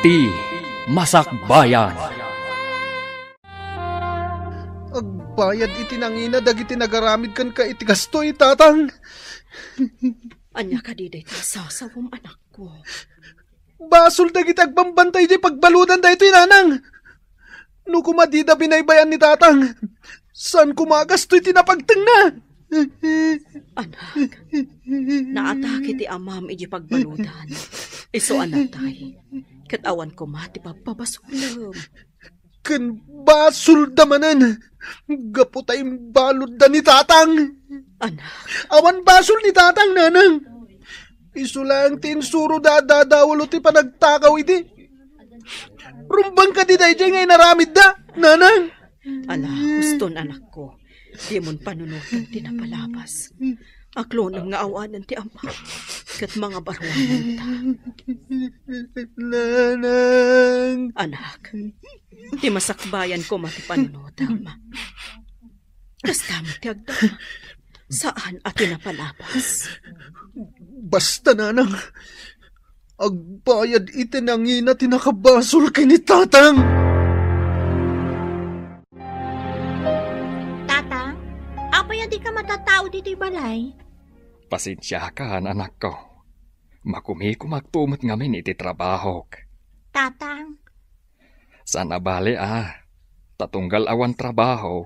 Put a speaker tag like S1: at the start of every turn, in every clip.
S1: iti masakbayan.
S2: Agbayad iti nangina dagiti nagaramid kan ka iti gasto tatang.
S3: Anya ka di dahi sasawom anak ko.
S2: Basol dagiti agbambantay di pagbaludan dahito nanang. No kumadida binaybayan ni tatang. Saan kumagasto iti napagteng na?
S3: Anak, naatake ti amam iti pagbaludan. Iso anak tayo, katawan ko mati pagpapasulam.
S2: Kan basol damanan, gapo tayong balod da ni tatang.
S3: Anak.
S2: Awan basol ni tatang nanang. Iso lang tinsuro dadadawalo ti panagtakaw iti. Rumbang ka di dahi ngay naramid da, nanang.
S3: Ala, guston anak ko. Di mon panunutan ti napalabas. Aklonam nga awanan ti ama. Kat mga barwanan ta.
S2: Nanang.
S3: Anak, ti masakbayan ko mati panunutan. Kasta mo ti agdama. Saan at napalabas?
S2: Basta nanang. Agbayad iti nangina tinakabasol kay ni tatang.
S4: Apay di ka matatao dito balay?
S1: Pasensya ka, anak ko. Makumi ko magtumot ngamin iti trabaho.
S4: Tatang.
S1: Sana bali tatunggal awan trabaho.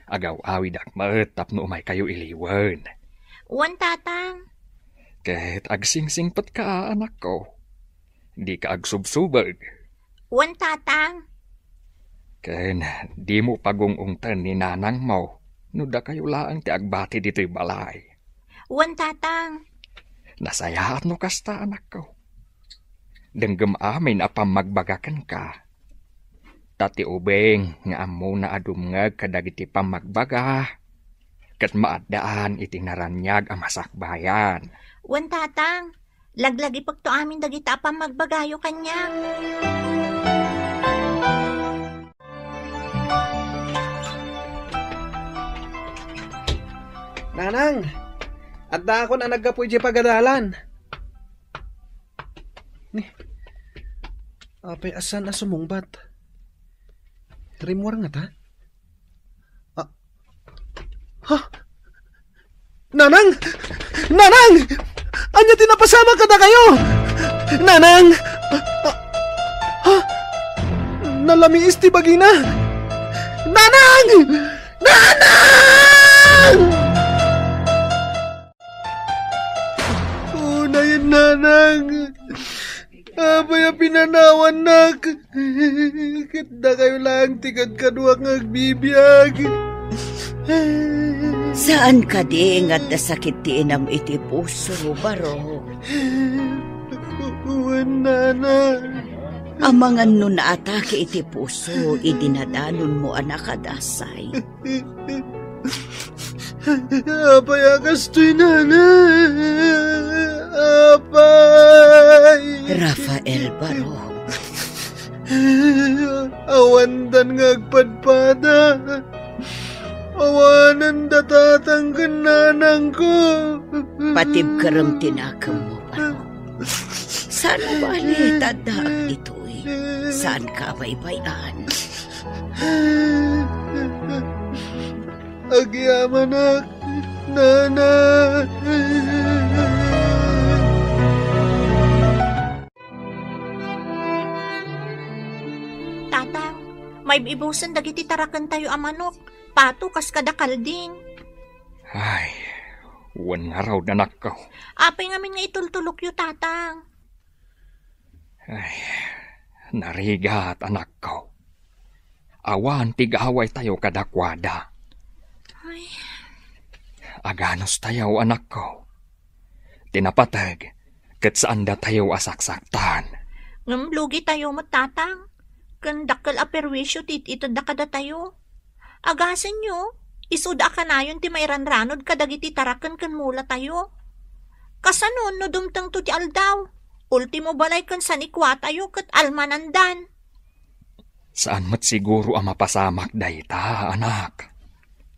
S1: Agaw-awid ak maetap no umay kayo iliwan.
S4: Wan tatang.
S1: Kahit agsingsingpat ka, anak ko. Di ka agsubsubag.
S4: Wan tatang.
S1: Ken di mo pagungungtan ni nanang mo. Nuda kayo laang ti agbati dito'y balay.
S4: Wan tatang.
S1: Nasayaat no kasta, anak ko. Denggem amin apam magbagakan ka. Tati ubeng nga amo na adumngag kadagiti pamagbaga. Kat maadaan iti naranyag ang masakbayan.
S4: Wan tatang. Laglagi pagto amin dagiti apam magbagayo kanya.
S2: Nanang, at da ako na nagkapoy di pagadalan. Apay asan na sumungbat? Rimwar nga ta? Ha? Nanang! Nanang! Anya tinapasama ka na kayo! Nanang! Ha? Nalamiis ti bagina! Nanang! Nanang! Nanang, abay pinanawan na. Kita kayo lang tikad kaduak ngagbibiyag.
S5: Saan ka di ingat na sakit ti inam iti puso, baro?
S2: Nana.
S5: Amangan no naatake iti puso, idinadanon mo anak adasay.
S2: Apay agastoy nana. Apay.
S5: Rafael Baro.
S2: Awandan ngagpadpada. Awanan datatang kananang ko.
S5: Patib karam tinakam mo, Baro. Saan mo bali tadaak ito'y? Saan ka baybayan?
S2: Agyaman ak, nana.
S4: Tatang, may ibusan dagiti tarakan tayo amanok. Pato kas kadakal din.
S1: Ay, wan nga raw danak ko.
S4: Apay ngamin nga itultulok yu, tatang.
S1: Ay, narigat anak ko. Awan tigaway tayo kadakwada.
S4: Ay.
S1: Aganos tayo anak ko. Tinapatag, kat saan da tayo asaksaktan.
S4: Ngamlugi tayo mo, tatang. Kandakal aperwisyo ito dakada tayo. Agasan nyo, isuda ka na yun ti may ranranod kadagiti tarakan kan mula tayo. Kasanon no dumtang to ti aldaw. Ultimo balay kan sanikwa tayo kat almanandan.
S1: Saan mat siguro ang mapasamak dayta, anak?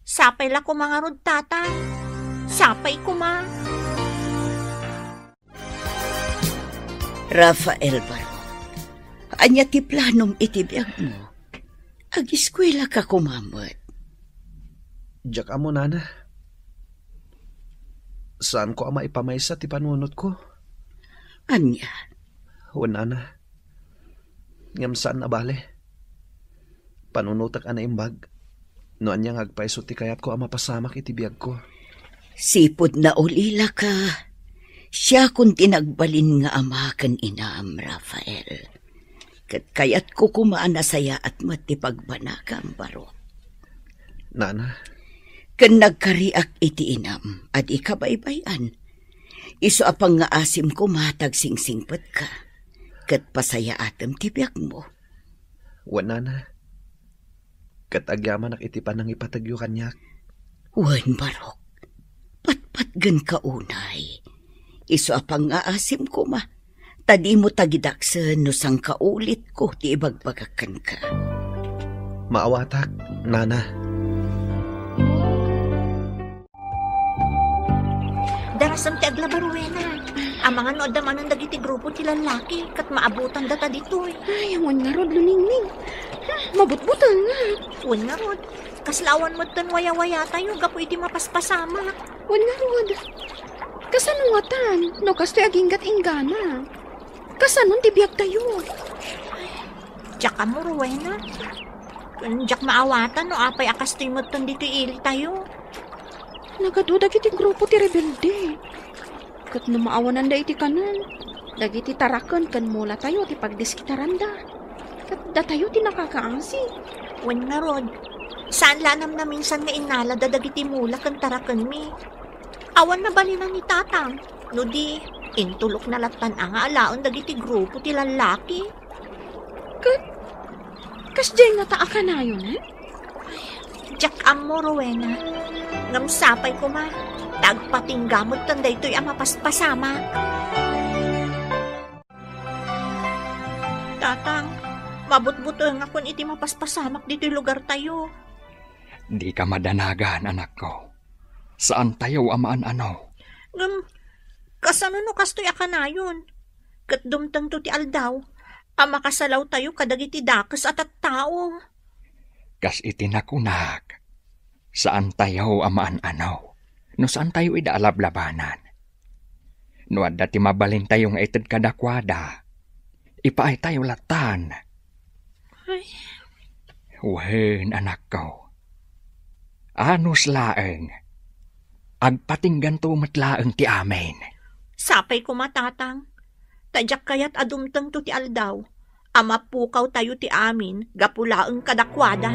S4: Sapay la ko mga rod, tatang. Sapay ko ma.
S5: Rafael Baro, Anya ti planom itibiyag mo. Ag-eskwela ka kumamot.
S2: Diyak amo, nana. Saan ko ama ipamaysa ti panunot ko?
S5: Anya?
S2: Wan, nana. Ngam saan na bale? Panunutak ana imbag. No anya ngagpaiso ti kayat ko ama pasamak iti biyag ko.
S5: Sipod na ulila ka. Siya kung tinagbalin nga ama kan inaam, Rafael. Kat kayat ko kumaan na saya at matipagbanaka ang baro.
S2: Nana,
S5: Kan nagkariak iti inam, at ikabaybayan. Iso apang nga asim ko matag singsingpet ka. Kat pasaya atem tibyak mo.
S2: wan, nana. Kat agyaman ak iti panang ipatagyo kanyak.
S5: Wan, Barok. Patpatgan ka unay. Iso apang nga asim ko ma. Tadi mo tagidaksen no sang kaulit ko ti ibagbagakan ka.
S2: Maawatak, nana.
S4: Darasam ti aglabaruena. Ang mga nood naman ang dagiti grupo ti lalaki kat maabutan data dito eh.
S3: Ay, awan nga rod, luningning. Mabutbutan nga.
S4: Wan nga rod. Kaslawan mo tan waya-waya tayo gapo iti mapaspasama.
S3: Wan nga rod. Kasanuatan, no kastoy aginggat ingana. Kasanon ti biyag tayo.
S4: Diyak ka mo, Rowena. Diyak maawatan no apay akastoy mo tan dito ili tayo.
S3: Nagadudag iti grupo ti rebelde. Kat na maawanan da iti kanan. Dagiti tarakan kan mula tayo ti pagdiskitaran da. Kat da tayo ti nakakaasi.
S4: Wan nga rod. Saan lanam na minsan nga inala dadagiti mula kan tarakan mi. Awan na balinan ni tatang. No di, intulok na latan ang alaon dagiti grupo ti lalaki.
S3: Kasjay nga taa ka na yun, eh?
S4: Diyak amo, Rowena. Ngamsapay ko ma. Tagpatinggamot tanda ito'y ang mapaspasama. Tatang, mabutbuto nga kung iti mapaspasamak dito'y lugar tayo.
S1: Di ka madanagan, anak ko. Saan tayo amaan ano?
S4: Kasano no kastoy akanayon? Kat dumtang to ti aldaw, ang makasalaw tayo kadagiti dakes at tao.
S1: Kas itinakunak. Saan tayo amaan ano? No saan tayo idaalablabanan? No adda ti mabalin tayo nga ited kadakwada. Ipaay tayo latan.
S4: Ay.
S1: Wen, anak ko. Anos laeng. Agpatinggan to matlaeng ti amen.
S4: Sapay ko matatang. Tadyak kayat adumtang to ti aldaw. Ama pukaw tayo ti amin, gapulaeng kadakwada.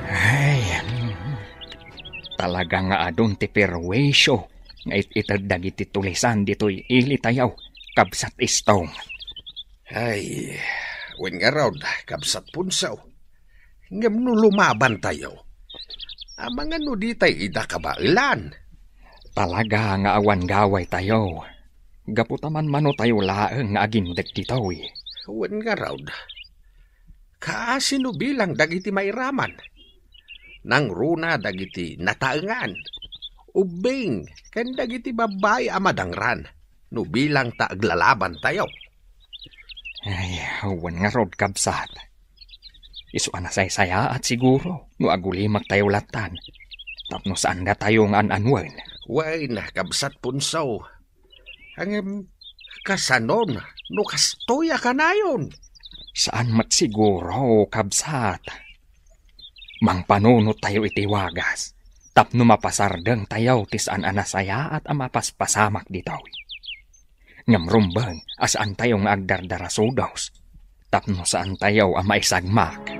S1: Ay, talaga nga adun ti perwisyo. Nga itad dagiti tulisan dito'y ili tayaw, kabsat istong.
S6: Ay, wen nga raw, kabsat punsaw. Ngam no lumaban tayo. Amang ano di tayo idakabailan.
S1: Talaga nga awan gaway tayo. Gaputaman mano tayo laeng nga agindag dito'y.
S6: Wen nga raw, kaasino bilang dagiti mairaman. Nang runa dagiti nataengan. Ubing, kan dagiti babay amadangran. No bilang taaglalaban tayo.
S1: Ay, awan nga rod kabsat. Isu anasay-saya at siguro, no agulimak tayo latan. Tapno saan na tayo ng ananwen.
S6: Way na kabsat punsaw. Ang kasanon, no kastoya ka na yun.
S1: Saan mat siguro, kabsat? Mang panunot tayo itiwagas. Tapno mapasardeng tayo tisaan anasaya at amapaspasamak ditaw. Ngamrumbang asaan tayo ng agdardarasodaws. Tapno saan tayo ang maisagmak.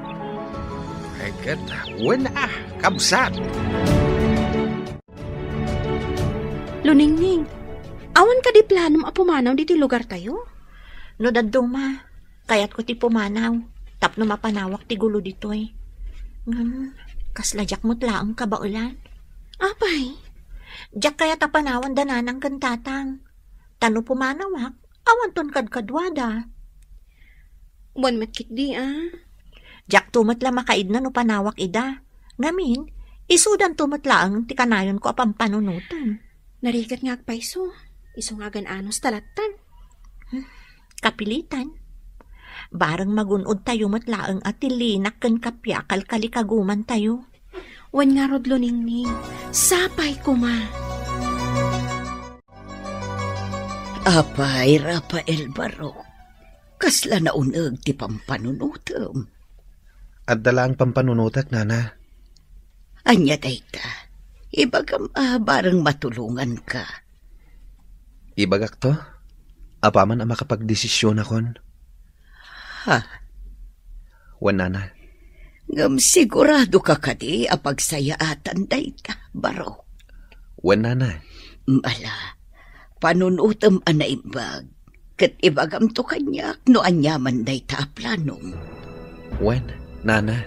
S6: Ay kat, wen kabsat.
S3: Luningning, awan ka di planom a pumanaw diti lugar tayo?
S4: No daduma, kayat ko ti pumanaw. Tapno mapanawak ti gulo dito'y. Kasladyak mo't laang kabaulan.
S3: Apay?
S4: Diyak kaya tapanawan dananang kantatang. Tano pumanawak, awan ton kadkadwada.
S3: Buwan matkit di
S4: Diyak tumatla makaid na no panawak ida. Ngamin, isudan tumatlaang ti kanayon ko apang panunutan.
S3: Narigat nga agpaiso. Isungagan anos talatan.
S4: Kapilitan. Barang magunod tayo matlaang at tilinak kan kapyakal kalikaguman tayo.
S3: Wan nga rodlo ningning. Sapay ko ma.
S5: Apay, Rafael Barok. Kasla na uneg ti pampanunutom.
S2: At dala ang pampanunutak, nana.
S5: Anya dayta. Ibagam barang matulungan ka.
S2: Ibagak to? Apaman ang makapagdesisyon akon?
S5: Ha?
S2: Wan, nana.
S5: Ngam sigurado ka kadi apagsayaatan dayta, Barok.
S2: Wan, nana.
S5: Mala, panunutom anaimbag. Kat ibagam to kanyak no anyaman dayta planong.
S2: Wan, nana.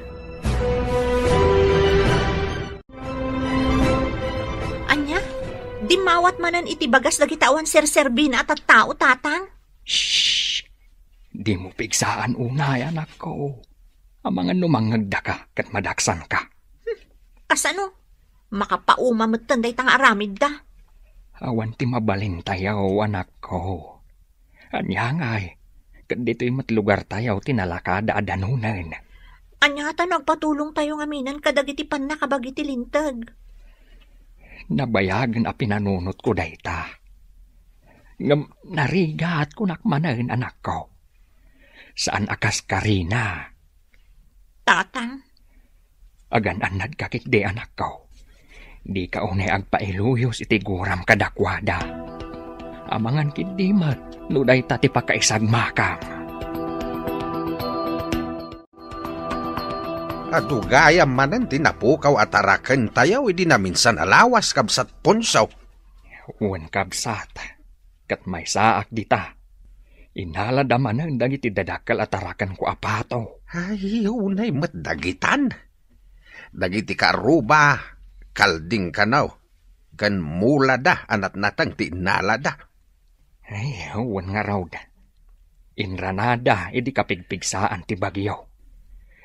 S4: Anya, di mawat manan itibagas lagi tawan serserbin at tao tatang.
S1: Shhh! Di mo pigsaan unay, anak ko. Ang mga numangagda ka kat madaksan ka.
S4: Kasano? Makapauma matanday tang aramid da.
S1: Awan ti mabalin tayaw, anak ko. Anyangay, kat dito'y matlugar tayaw tinalakada adanunan.
S4: Anya ta nagpatulong tayo ngaminan kadagiti pan nakabagiti lintag.
S1: Nabayagan a pinanunot ko dayta. Narigat ko nakmanan, anak ko. Saan akas karina?
S4: Tatang?
S1: Agan anad kakit di, anak ko. Di ka unay agpailuyos iti guram kadakwada. Amangan kidimat, nuday tati pakaisagmakam.
S6: Adugayam manan tinapukaw at arakan tayaw, hindi na minsan alawas kabsat punsaw.
S1: Uwan kabsat, kat may saak dita. Inalada manan dagiti dadakal at arakan ko apato.
S6: Ay, unay matdagitan. Dagiti karuba, kalding kanaw. Kan mula da, anat natang tinala da.
S1: Ay, uwan nga raw da. Inranada, idi kapigpigsaan ti bagyo.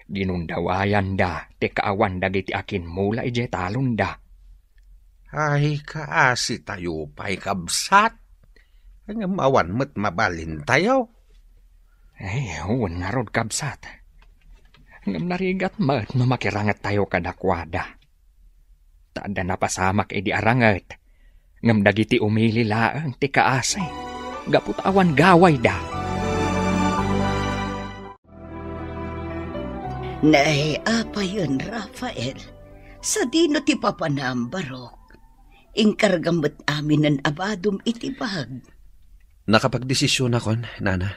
S1: Dinundawayan da, ti kaawan dagiti akin mula ije talon da.
S6: Ay, kaasi tayo pa'y kabsat. Ang awan mo't mabalin tayo.
S1: Ay, uwan nga raw kabsat. Ngam narigat mat no makirangat tayo kadakwada. Taada na pasamak edi arangat. Ngam dagiti umili laang ti kaasay. Gaput awan gaway da.
S5: Nay, apa yun, Rafael? Sa dino ti papanam, Barok. Ingkargamot amin ng abadom itibag.
S2: Nakapagdesisyon akon, nana.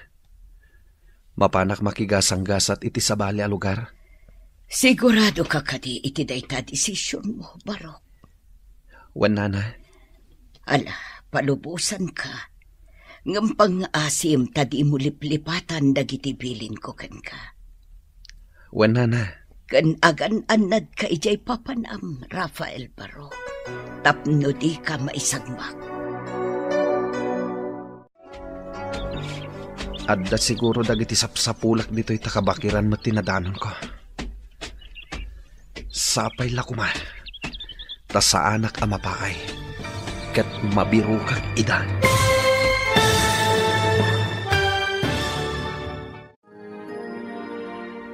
S2: Mapanak makigasang-gasat iti sabali a lugar.
S5: Sigurado ka kadi iti dayta desisyon mo, Barok.
S2: Wan, nana.
S5: Ala, palubusan ka. Ngam pang-asim tadi mo liplipatan dagiti bilin ko kan ka.
S2: Wan, nana.
S5: Kan agan anad ka ijay papanam, Rafael Barok. Tapno di ka maisagmak.
S2: Adda siguro dagiti sapsapulak dito'y takabakiran matinadanon ko. Sapay la kuma. Ta sa anak amapaay. Kat mabiru kag ida.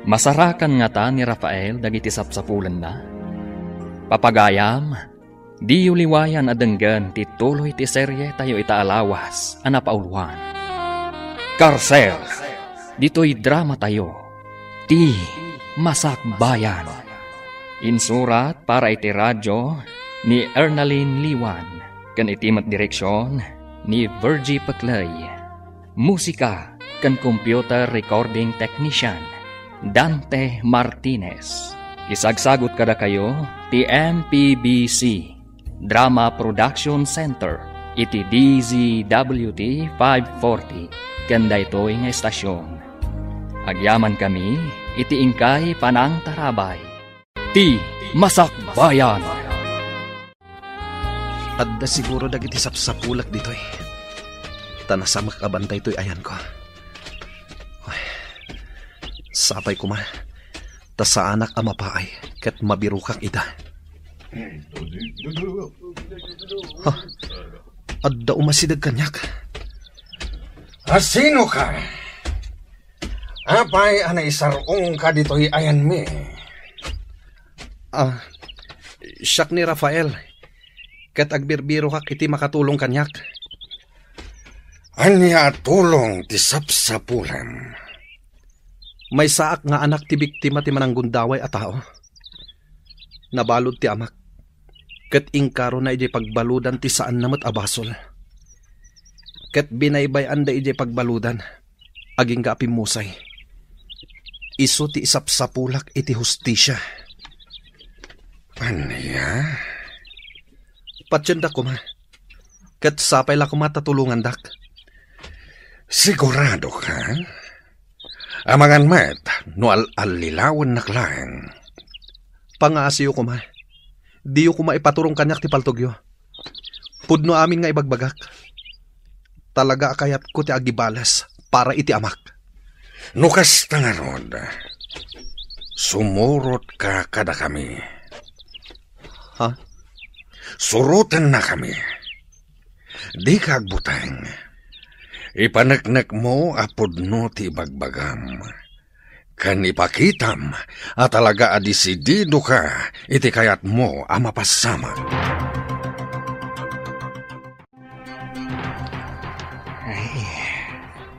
S1: Masarakan nga ta ni Rafael dagiti sapsapulan na. Papagayam, di uliwayan adenggan ti tuloy ti serye tayo itaalawas anapauluan. Karsel, dito'y drama tayo. Ti Masakbayan. Insurat para iti radyo ni Ernaline Liwan. Kan itimat direksyon ni Virgie Paclay. Musika kan computer recording technician Dante Martinez. Isagsagot kada kayo ti MPBC Drama Production Center iti DZWT 540 kanda ito'y nga estasyon. Agyaman kami iti ingkay panang tarabay. Ti Masakbayan.
S2: Adda siguro dagiti sapsapulak dito'y. Tanasamak abantay to'y ayan ko. Uy, sapay ko ma. Ta sa anak amapaay kat mabirukak ida. Huh, Adda umasidag kanyak.
S6: Sino ka? Apay ana isarong ka dito'y ayan mi.
S2: Siyak ni Rafael. Kat agbirbiro kak iti makatulong kanyak.
S6: Anya tulong ti sapsapulan.
S2: May saak nga anak ti biktima ti mananggundaway a tao. Nabalod ti amak. Kat ingkaro na iti pagbaludan ti saan namot abasol. Kat binaybayan da iti pagbaludan. Aging kaapimusay. Isu ti isapsapulak iti hustisya.
S6: Anya?
S2: Patsenda ko ma. Kat sapay la ko matatulungan dak.
S6: Sigurado ka? Amangan met, no al-alilawan naklang.
S2: Pangaasiyo ko ma. Diyo ko maipaturong kanyak ti paltogyo. Pudno amin nga ibagbagak. Talaga akayat ko ti agibalas para iti amak.
S6: Nukas tangarod, sumurot ka kada kami.
S2: Ha?
S6: Surutan na kami. Di ka agbutang. Ipanaknak mo apod no ti bagbagam. Kan ipakitam at talaga adisidido ka iti kayat mo ang mapasama.
S1: Ay,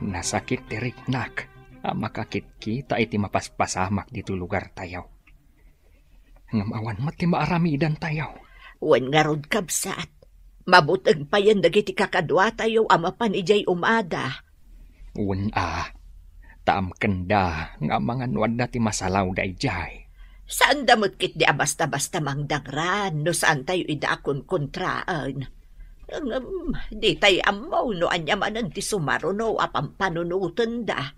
S1: nasakit ti riknak. Makakit kita iti mapaspasamak dito lugar tayaw. Ngamawan mo ti maaramidan tayaw.
S5: Wan nga rod kabsat. Mabutag pa yan dagiti kakadwa tayo ama panijay umada.
S1: Wan taam kenda nga mga nuad na ti masalaw da ijay.
S5: Saan damot kit di basta-basta mangdangran no saan tayo idakon kontraan. Di tayo amaw no anyamanan ti sumaro no apang panunutan da.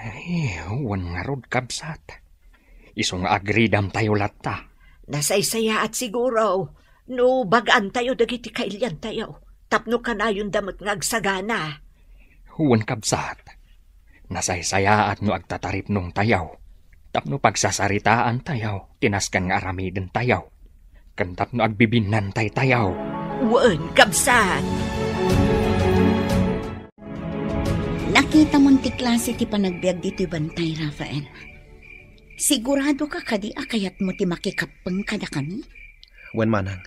S1: Ay, wan nga rod kabsat. Isong agridam tayo lata.
S5: Nasaysaya at siguro, no bagaan tayo dagiti kailyan tayo. Tapno ka na yung damot ngagsagana.
S1: Wan kabsat. Nasaysaya at no agtatarip nung tayaw. Tapno pagsasaritaan tayaw, tinaskan nga aramidin tayaw. Kantap no agbibinan tayaw.
S5: Wan kabsat.
S3: Nakita mong ti klase ti panagbiag dito'y bantay, Rafael. Sigurado ka kadi akayat mo ti makikapeng kada kami?
S2: Wen manang.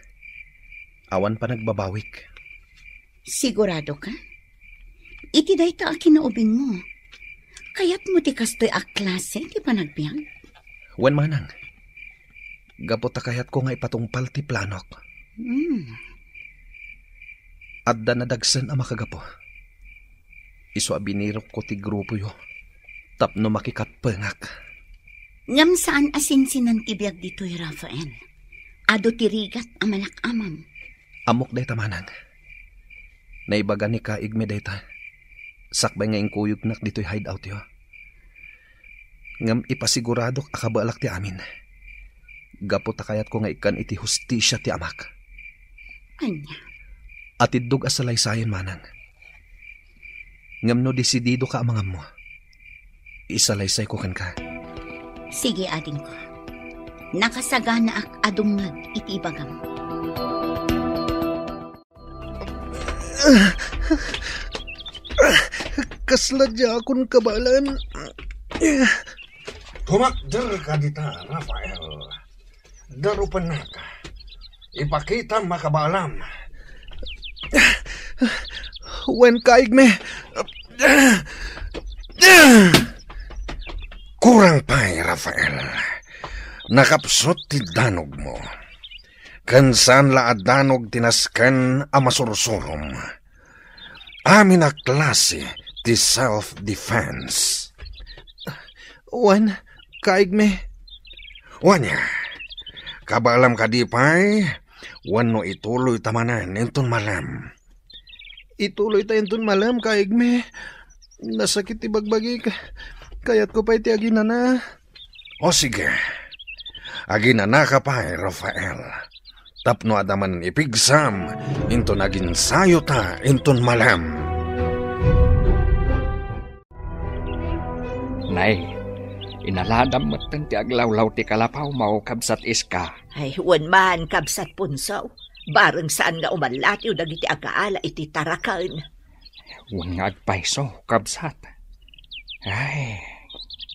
S2: Awan pa nagbabawik.
S3: Sigurado ka? Iti day ta kinaubing mo. Kayat mo ti kastoy a klase ti panagbiag?
S2: Wen manang. Gapot kayat ko nga ipatungpal ti planok. Adda na dagsan ang makagapo. Iso abinirok ko ti grupo yo. Tapno makikatpengak.
S3: Ngam saan asinsinan ti biag dito'y Rafael? Ado ti rigat ang malakamam.
S2: Amok day tamanang. Naibaga ni kaig me day ta. Sakbay nga ingkuyog nak dito'y hideout yo. Ngam ipasiguradok akabalak ti amin. Gapot kayat ko nga ikan iti hustisya ti amak.
S3: Anya?
S2: Atidog asalay sayon manang. Ngam no desidido ka amangam mo. Isalaysay ko kan ka.
S3: Sige, ading ko. Nakasagana ak adungag itibagam.
S2: Kasladya akong kabalan.
S6: Tumakder ka dita, Rafael. Darupan na ka. Ipakita makabalam.
S2: Wen kaig me.
S6: Kurang pa'y, Rafael. Nakapsot ti danog mo. Kansan la danog tinaskan a masursurom. Amin na klase ti self-defense.
S2: Wen kaig me.
S6: Wanya, kabalam ka di pa'y, wano ituloy tamanan entun malam.
S2: Ituloy tayo entun malam kaig me. Nasakit ti bagbagi kayat ko pa'y ti agina na.
S6: O sige, agina na ka pa'y, Rafael. Tapno adaman ipigsam, into naging sayo ta, intun malam.
S1: Nay, inaladam matan ti aglawlaw ti kalapaw mao kabsat iska.
S5: Ay, wan man kabsat punsaw. Bareng saan nga umalatiw dagiti agaala iti tarakan.
S1: Wan nga agpaiso, kabsat. Ay,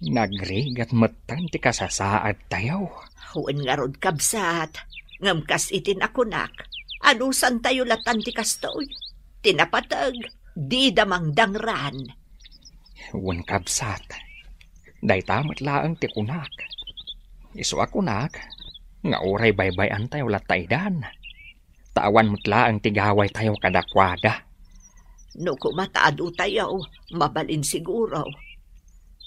S1: nagrigat matan ti kasasaad tayo.
S5: Huwag nga rod kabsat. Ngamkas itin akunak. Anusan tayo latan ti kastoy. Tinapatag. Di damang dangran.
S1: Wan kabsat. Day tamat laang ti kunak. Iso akunak. Nga oray baybayan tayo lataydan. Tawan mutla ang tigaway tayo kadakwada.
S5: No kumataado tayo, mabalin siguro.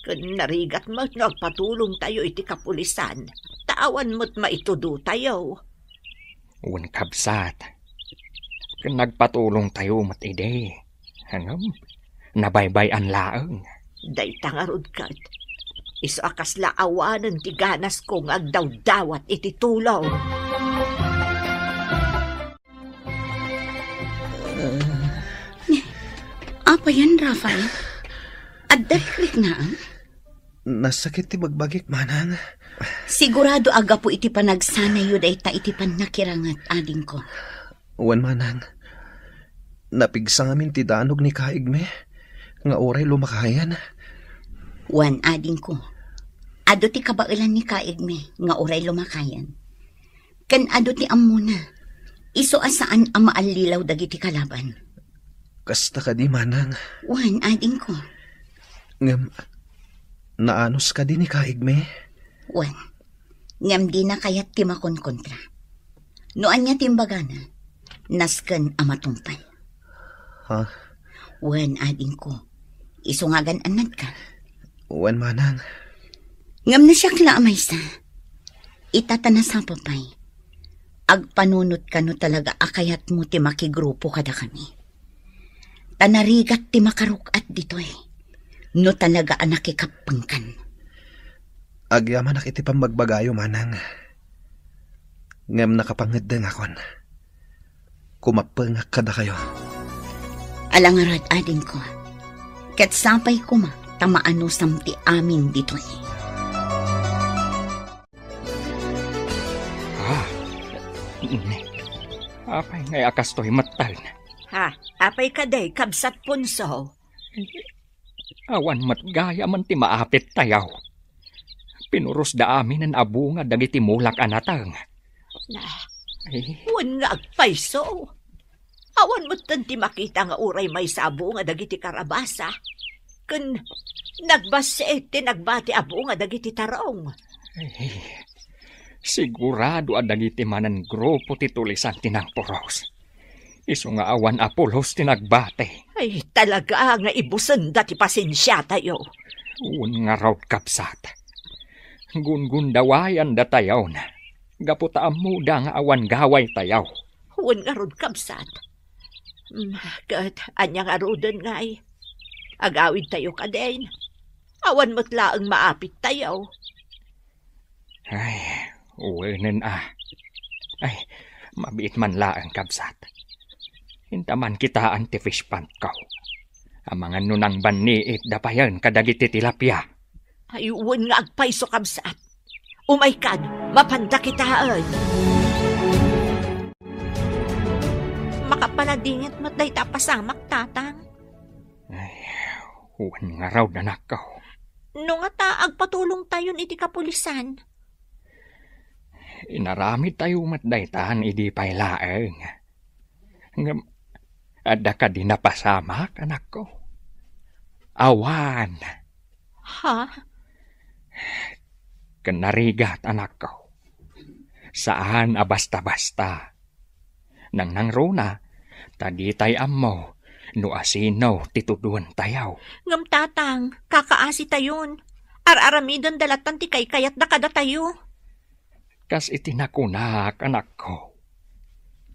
S5: Kung narigat mo't nagpatulong tayo iti kapulisan, tawan mo't maitudo tayo.
S1: Wan kabsat. Kung nagpatulong tayo mat ide. Hangam, nabaybayan laang.
S5: Day tangarod kat. Iso akas laawanan ti ganas kong agdaw-dawat iti tulaw.
S3: Apa yan, Rafael? Addarik na ang?
S2: Nasakit ti magbagik, manang.
S3: Sigurado aga po iti panagsanayo da ita iti panakirangat ading ko.
S2: Wan, manang. Napigsa ngamin ti danog ni Kaigme. Nga oray lumakayan.
S3: Wan ading ko. Ado ti kabailan ni Kaigme nga oray lumakayan. Kan ado ti amuna. Iso asaan ang maalilaw dagiti kalaban.
S2: Kasta ka di, manang.
S3: Wan ading ko.
S2: Ngam, naanos ka di ni Kaigme?
S3: Wan, ngam di na kayat ti makonkontra. Noan niya timbagana, nasken amatumpay.
S2: Ha?
S3: Wan ading ko. Isungagan anad ka.
S2: Wan, manang.
S3: Ngam na siya klaamay sa. Itatana sa papay. Agpanunot ka no talaga akayat mo ti makigrupo kada kami. Tanarigat ti makarukat dito eh. No talaga anakikapangkan.
S2: Agyaman nak iti pamagbagayo, manang. Ngam nakapangedeng akon. Kumapeng kada kayo.
S3: Alangarad ading ko. Kat sapay kuma tamaano samti amin dito eh.
S1: Apay ngay akas to'y matal na.
S5: Ha? Apay kaday, kabsat punso.
S1: Awan matgaya man ti maapit tayaw. Pinuros da amin ang abo nga dagiti mulak anatang.
S5: Wan nga agpaiso. Awan mo't ti makita nga uray may sabo nga dagiti karabasa. Kun nagbase ti nagbati abo nga dagiti tarong.
S1: Sigurado adagiti manan grupo ti tulisan tinang puros. Iso nga awan apulos tinagbate.
S5: Ay talaga nga ibusan dati pasensya tayo.
S1: Un nga raw kapsat. Gungundawayan da tayaw na. Gaputa amuda nga awan gaway tayaw.
S5: Un nga rod kapsat. Kat anya nga rodon nga ay. Agawid tayo kaden. Awan mo't laang maapit tayaw.
S1: Ay, uwenen Ay, mabiit man laang kabsat. Hintaman kita anti-fish pant ko. Ang mga nunang baniit dapayan kadagiti tilapia.
S5: Ayuwan nga agpaiso kabsat. Umaykad, mapanda kitaan.
S4: Makapaladingit mo't day tapasamak, tatang.
S1: Ay, uwan nga raw danak ko.
S4: No nga ta, agpatulong tayon iti kapulisan.
S1: Inaramid tayo matdaytahan idi pay laeng. Ada ka di napasamak, anak ko. Awan.
S4: Ha?
S1: Kanarigat, anak ko. Saan basta-basta. Nang nangruna, tadi tay ammo, no asino tituduan tayaw.
S4: Ngam tatang, kakaasi tayon. Ar-aramidon dalatan ti kayat da kada tayo.
S1: Kas itinakunak, anak ko.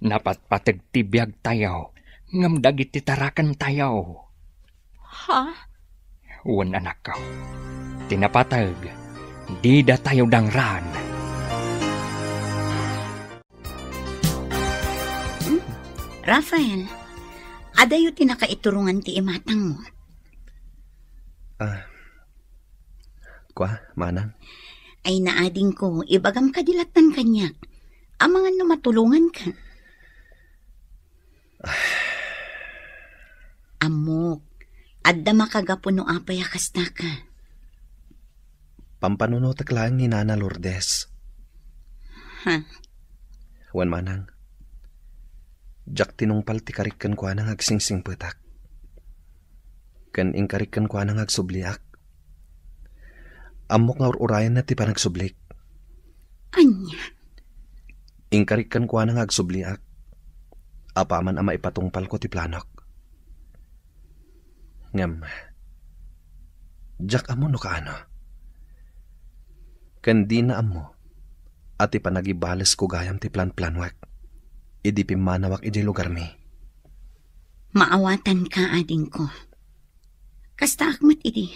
S1: Napatpatag tibiyag tayaw, ngam dagiti tarakan tayaw.
S4: Ha?
S1: Uwan, anak ko. Tinapatag, di da tayo dangran.
S3: Rafael, adayo tinakaiturungan ti imatang mo.
S2: Kwa, manang?
S3: Ay naading ko, ibagam kadilatan kanyak. Ang mga numatulungan ka.
S5: Amok, adda makagapuno apay akas na ka.
S2: Pampanunotak lang ni Nana Lourdes.
S5: Ha?
S2: Wan manang. Jak tinungpal ti karikan ko anang agsingsing petak. Kan ingkarikan ko anang agsubliak. Amok nga urayan na ti panagsublik.
S5: Anya?
S2: Ingkarikan ko anang agsubliak. Apaman ama ipatungpal ko ti planok. Ngam. Jak amo no kaano. Kan di na amo. At ipanagibales ko gayam ti plan-planwak. Idi pimanawak iti lugar mi.
S5: Maawatan ka, ading ko. Kasta akmat iti.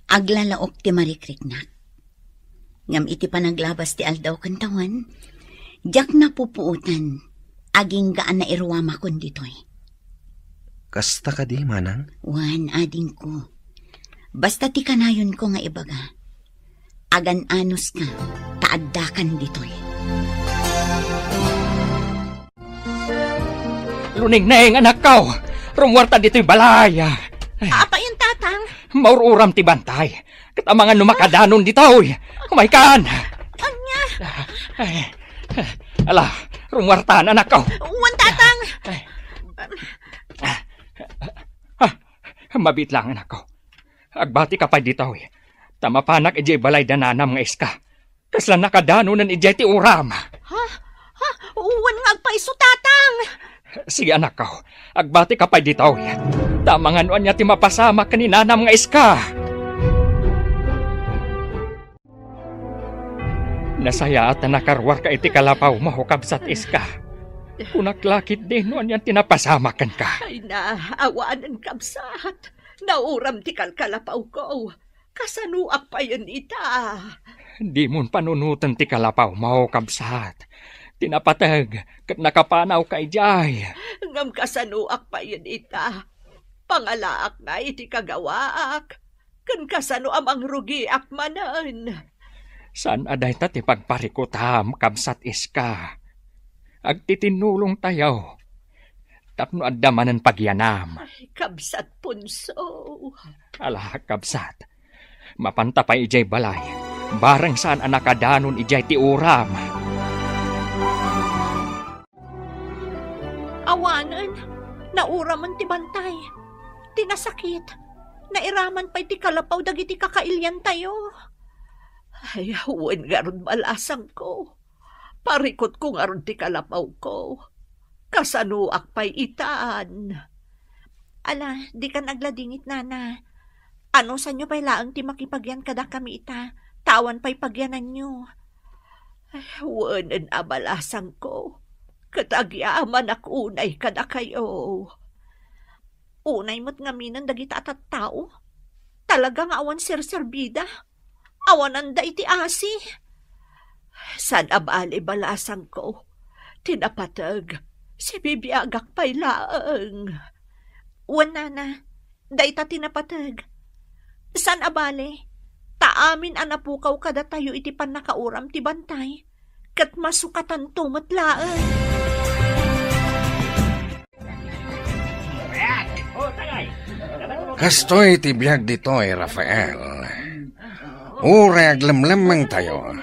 S5: Aglalaok ti marikriknak. Ngam iti panaglabas ti aldaw kantawan. Jak na pupuutan. Aging gaan na irwama kon ditoy.
S2: Kasta ka di, manang?
S5: Wan, ading ko. Basta ti kanayon ko nga ibaga. Agan-anos ka, taaddakan ditoy.
S1: Luning-neng, anak ko! Rumwarta dito'y balaya.
S4: Apa yung tatang?
S1: Maururam ti bantay. Katamangan numakadanon dito'y. Kumaykan!
S4: Anya?
S1: Ala, rumwartaan, anak ko.
S4: Uwan tatang!
S1: Mabit lang, anak ko. Agbati ka pa dito'y. Tamapanak ijay balay dananam nga iska. Kasla nakadanunan ijay ti uram.
S4: Ha? Uwan nga agpaiso tatang!
S1: Sige anak ko, agbati ka pa dito. Tamangan niya ti mapasama ka ni nanam nga iska. Nasaya at nakarwar ka iti kalapaw mahukab sat iska. Kunaklakit din niyan tinapasama kan ka.
S7: Ay na, awaanan kabsat. Nauram ti kalkalapaw ko. Kasanuak pa yun ita.
S1: Di mon panunutan ti kalapaw mahukab sat. Tinapatag, kat nakapanaw ka ijay.
S7: Ngam kasanuak pa yun ita. Pangalaak nga iti kagawaak. Kan kasano amang rugiak manan.
S1: San aday ta ti pagparikutam kabsat iska. Agtitinulong tayo. Tapno addamanan pagyanam.
S7: Ay, kabsat punso.
S1: Ala, kabsat. Mapantapay ijay balay. Barang saan anakadanon ijay ti uram.
S4: Awanan, nauraman ti bantay. Tinasakit. Nairaman pa'y ti kalapaw dagiti kakailyan tayo.
S7: Ay, huwin nga ron malasang ko. Parikot ko nga ron ti kalapaw ko. Kasanuak pa'y itaan.
S4: Ala, di ka nagladingit, nana. Ano sa nyo pa'y laang ti makipagyan kada kami ita? Tawan pa'y pagyanan nyo.
S7: Ay, huwin ang abalasang ko. Katagyaman ak unay kada kayo.
S4: Unay mo't ngaminan dagita at tao. Talagang awan sir-serbida. Awanan da iti asi.
S7: San abali balasang ko. Tinapatag. Si bibiyagak pa'y laang.
S4: Uwan nana, da ita tinapatag. San abali? Taamin anapukaw kada tayo iti panakauram ti bantay. Kat masukatan tumatlaan.
S6: Kastoy ti biyag ditoy, Rafael. Urag lemlemeng tayo.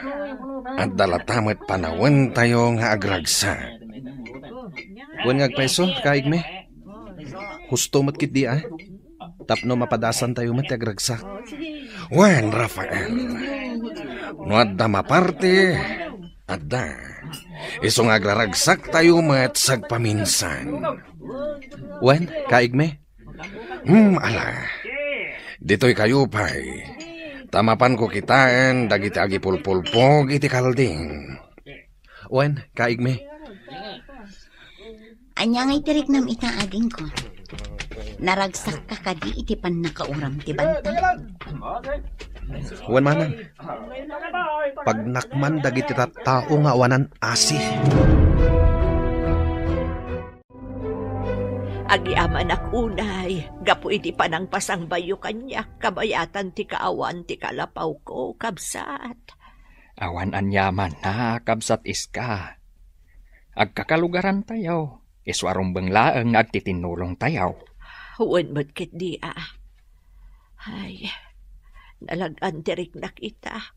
S6: At dalatamet panawan tayo nga agragsa.
S2: Wan nga agpaiso, kaig me. Husto matkit di Tapno mapadasan tayo mat agragsak.
S6: Wan, Rafael. No adda maparte, adda. Isong agraragsak tayo mat sagpaminsan.
S2: Wan, kaig me.
S6: Ala. Dito'y kayo pa'y. Tamapan ko kitaan, dagiti agi pulpulpog iti kalding.
S2: Wan, kaig me.
S5: Anya ngay tirik nam itaaging ko. Naragsak ka kadi iti pan nakauram ti bantay.
S2: Wan manang. Pag nakman dagiti tao nga awanan asi.
S7: Agiaman ak unay. Gapu iti panang pasang bayo kanya. Kabayatan ti kaawan ti kalapaw ko. Kabsat.
S1: Awan anyaman na kabsat iska. Agkakalugaran tayo. Iswarong banglaang agtitinulong tayaw.
S7: Huwag mo't kit di Ay, nalagan tirik na kita.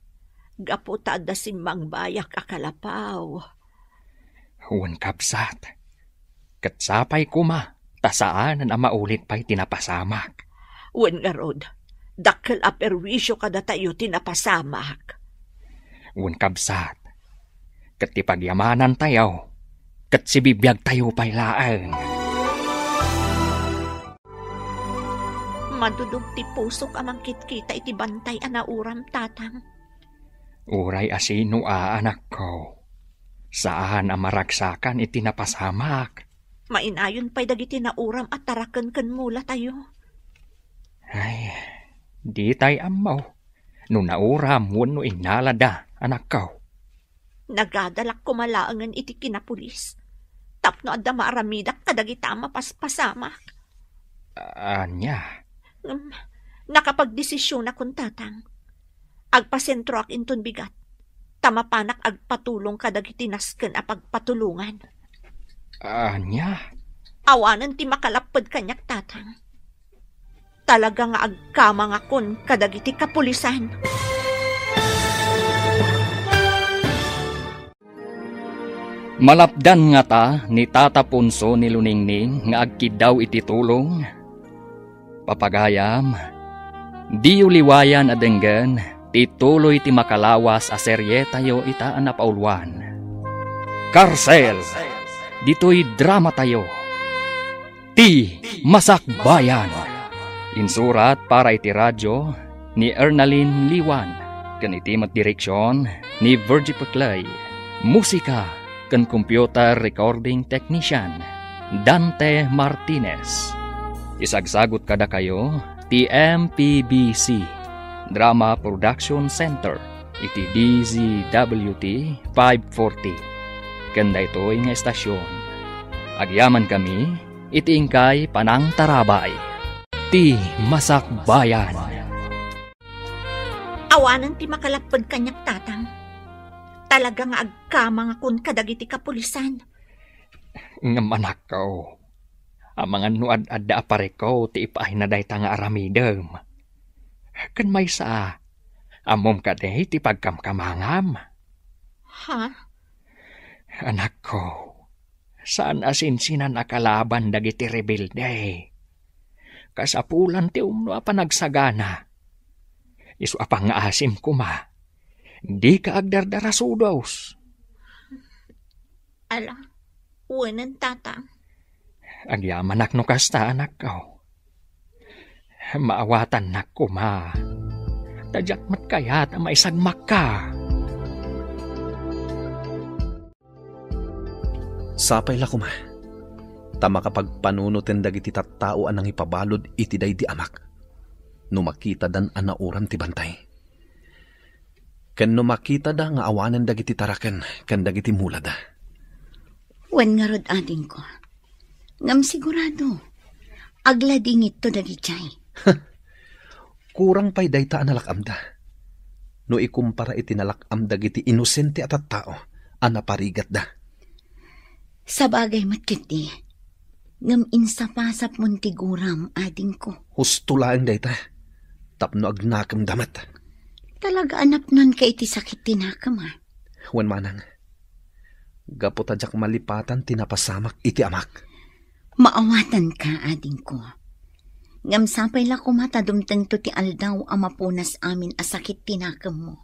S7: Gaputa da simang bayak akalapaw.
S1: Huwag kabsat. Katsapay kuma, tasaan ang maulit pa'y tinapasamak.
S7: Huwag nga rod, dakil aperwisyo kada tayo tinapasamak.
S1: Huwag kabsat. Katipagyamanan tayaw. Katsibibiyag tayo pa'y laang.
S4: Madudog ti pusok amang kitkita iti bantay anauram tatang.
S1: Uray asino anak ko. Saan ang maragsakan iti napasamak?
S4: Mainayon pa'y dagiti nauram at taraken ken mula tayo.
S1: Ay, di tay amaw. No nauram wano inalada, anak ko.
S4: Nagadalak kumalaangan iti kinapulis. Tapno adda maaramidak kadagita mapaspasamak.
S1: Anya?
S4: Nakapagdesisyon akong tatang. Agpasentro ak inton bigat. Tamapanak agpatulong kadagiti nasken a pagpatulungan.
S1: Anya?
S4: Awanan ti makalapad kanyak tatang. Talaga nga agkamang akon kadagiti kapulisan.
S1: Malapdan nga ta ni Tata Punso ni Luningning nga agkidaw iti tulong. Papagayam, di uliwayan adenggan, tituloy ti makalawas a serye tayo ita napaulwan. Karsel, dito'y drama tayo. Ti Masakbayan. Insurat para iti radyo ni Ernalyn Liwan. Kan itimat direksyon ni Virgie Paclay. Musika kan computer recording technician Dante Martinez. Isagsagot kada kayo ti MPBC Drama Production Center iti DZWT 540. Kanda ito'y nga estasyon. Agyaman kami iti ingkay Panang Tarabay. Ti Masakbayan.
S4: Awanan ti makalapad kanyak tatang. Talaga nga agkamang akon kadagiti kapulisan.
S1: Ngam anak ko. Ang mga nuad-adda apare ko ti ipaay na day nga aramidem. Kan may sa amom ka day ti pagkamkamangam.
S4: Ha?
S1: Anak ko, saan asinsinan akalaban dagiti rebelde? Kasapulan ti umno a panagsagana. Isu apang nga asim kuma. Di ka agdardarasudos.
S4: Ala, uwanan tatang.
S1: Agyaman no kasta anak ko. Maawatan na kuma. Tadyak mat kayat ang maisagmak ka.
S2: Sapay la kuma. Tama kapag panunutin dagiti tattao anang ipabalod iti day di amak. No makita dan anauram ti bantay. Ken no makita da nga awanan dagiti taraken ken dagiti mulada.
S5: Wen nga rod ading ko. Ngam sigurado. Aglading ito dagitay.
S2: Kurang pa'y dayta analakam da. No ikumpara iti nalakam dagiti inosente at tao anaparigat da.
S5: Sa bagay matkiti. Ngam insapasap mon tiguram ading ko.
S2: Husto laeng dayta. Tapno agnakam damat.
S5: Talaga anap nun ka iti sakit tinakam ha.
S2: Wan manang. Gapotadyak malipatan tinapasamak iti amak.
S5: Maawatan ka ading ko. Ngam sapay la kumatadumtan to ti aldaw amapunas amin asakit tinakam mo.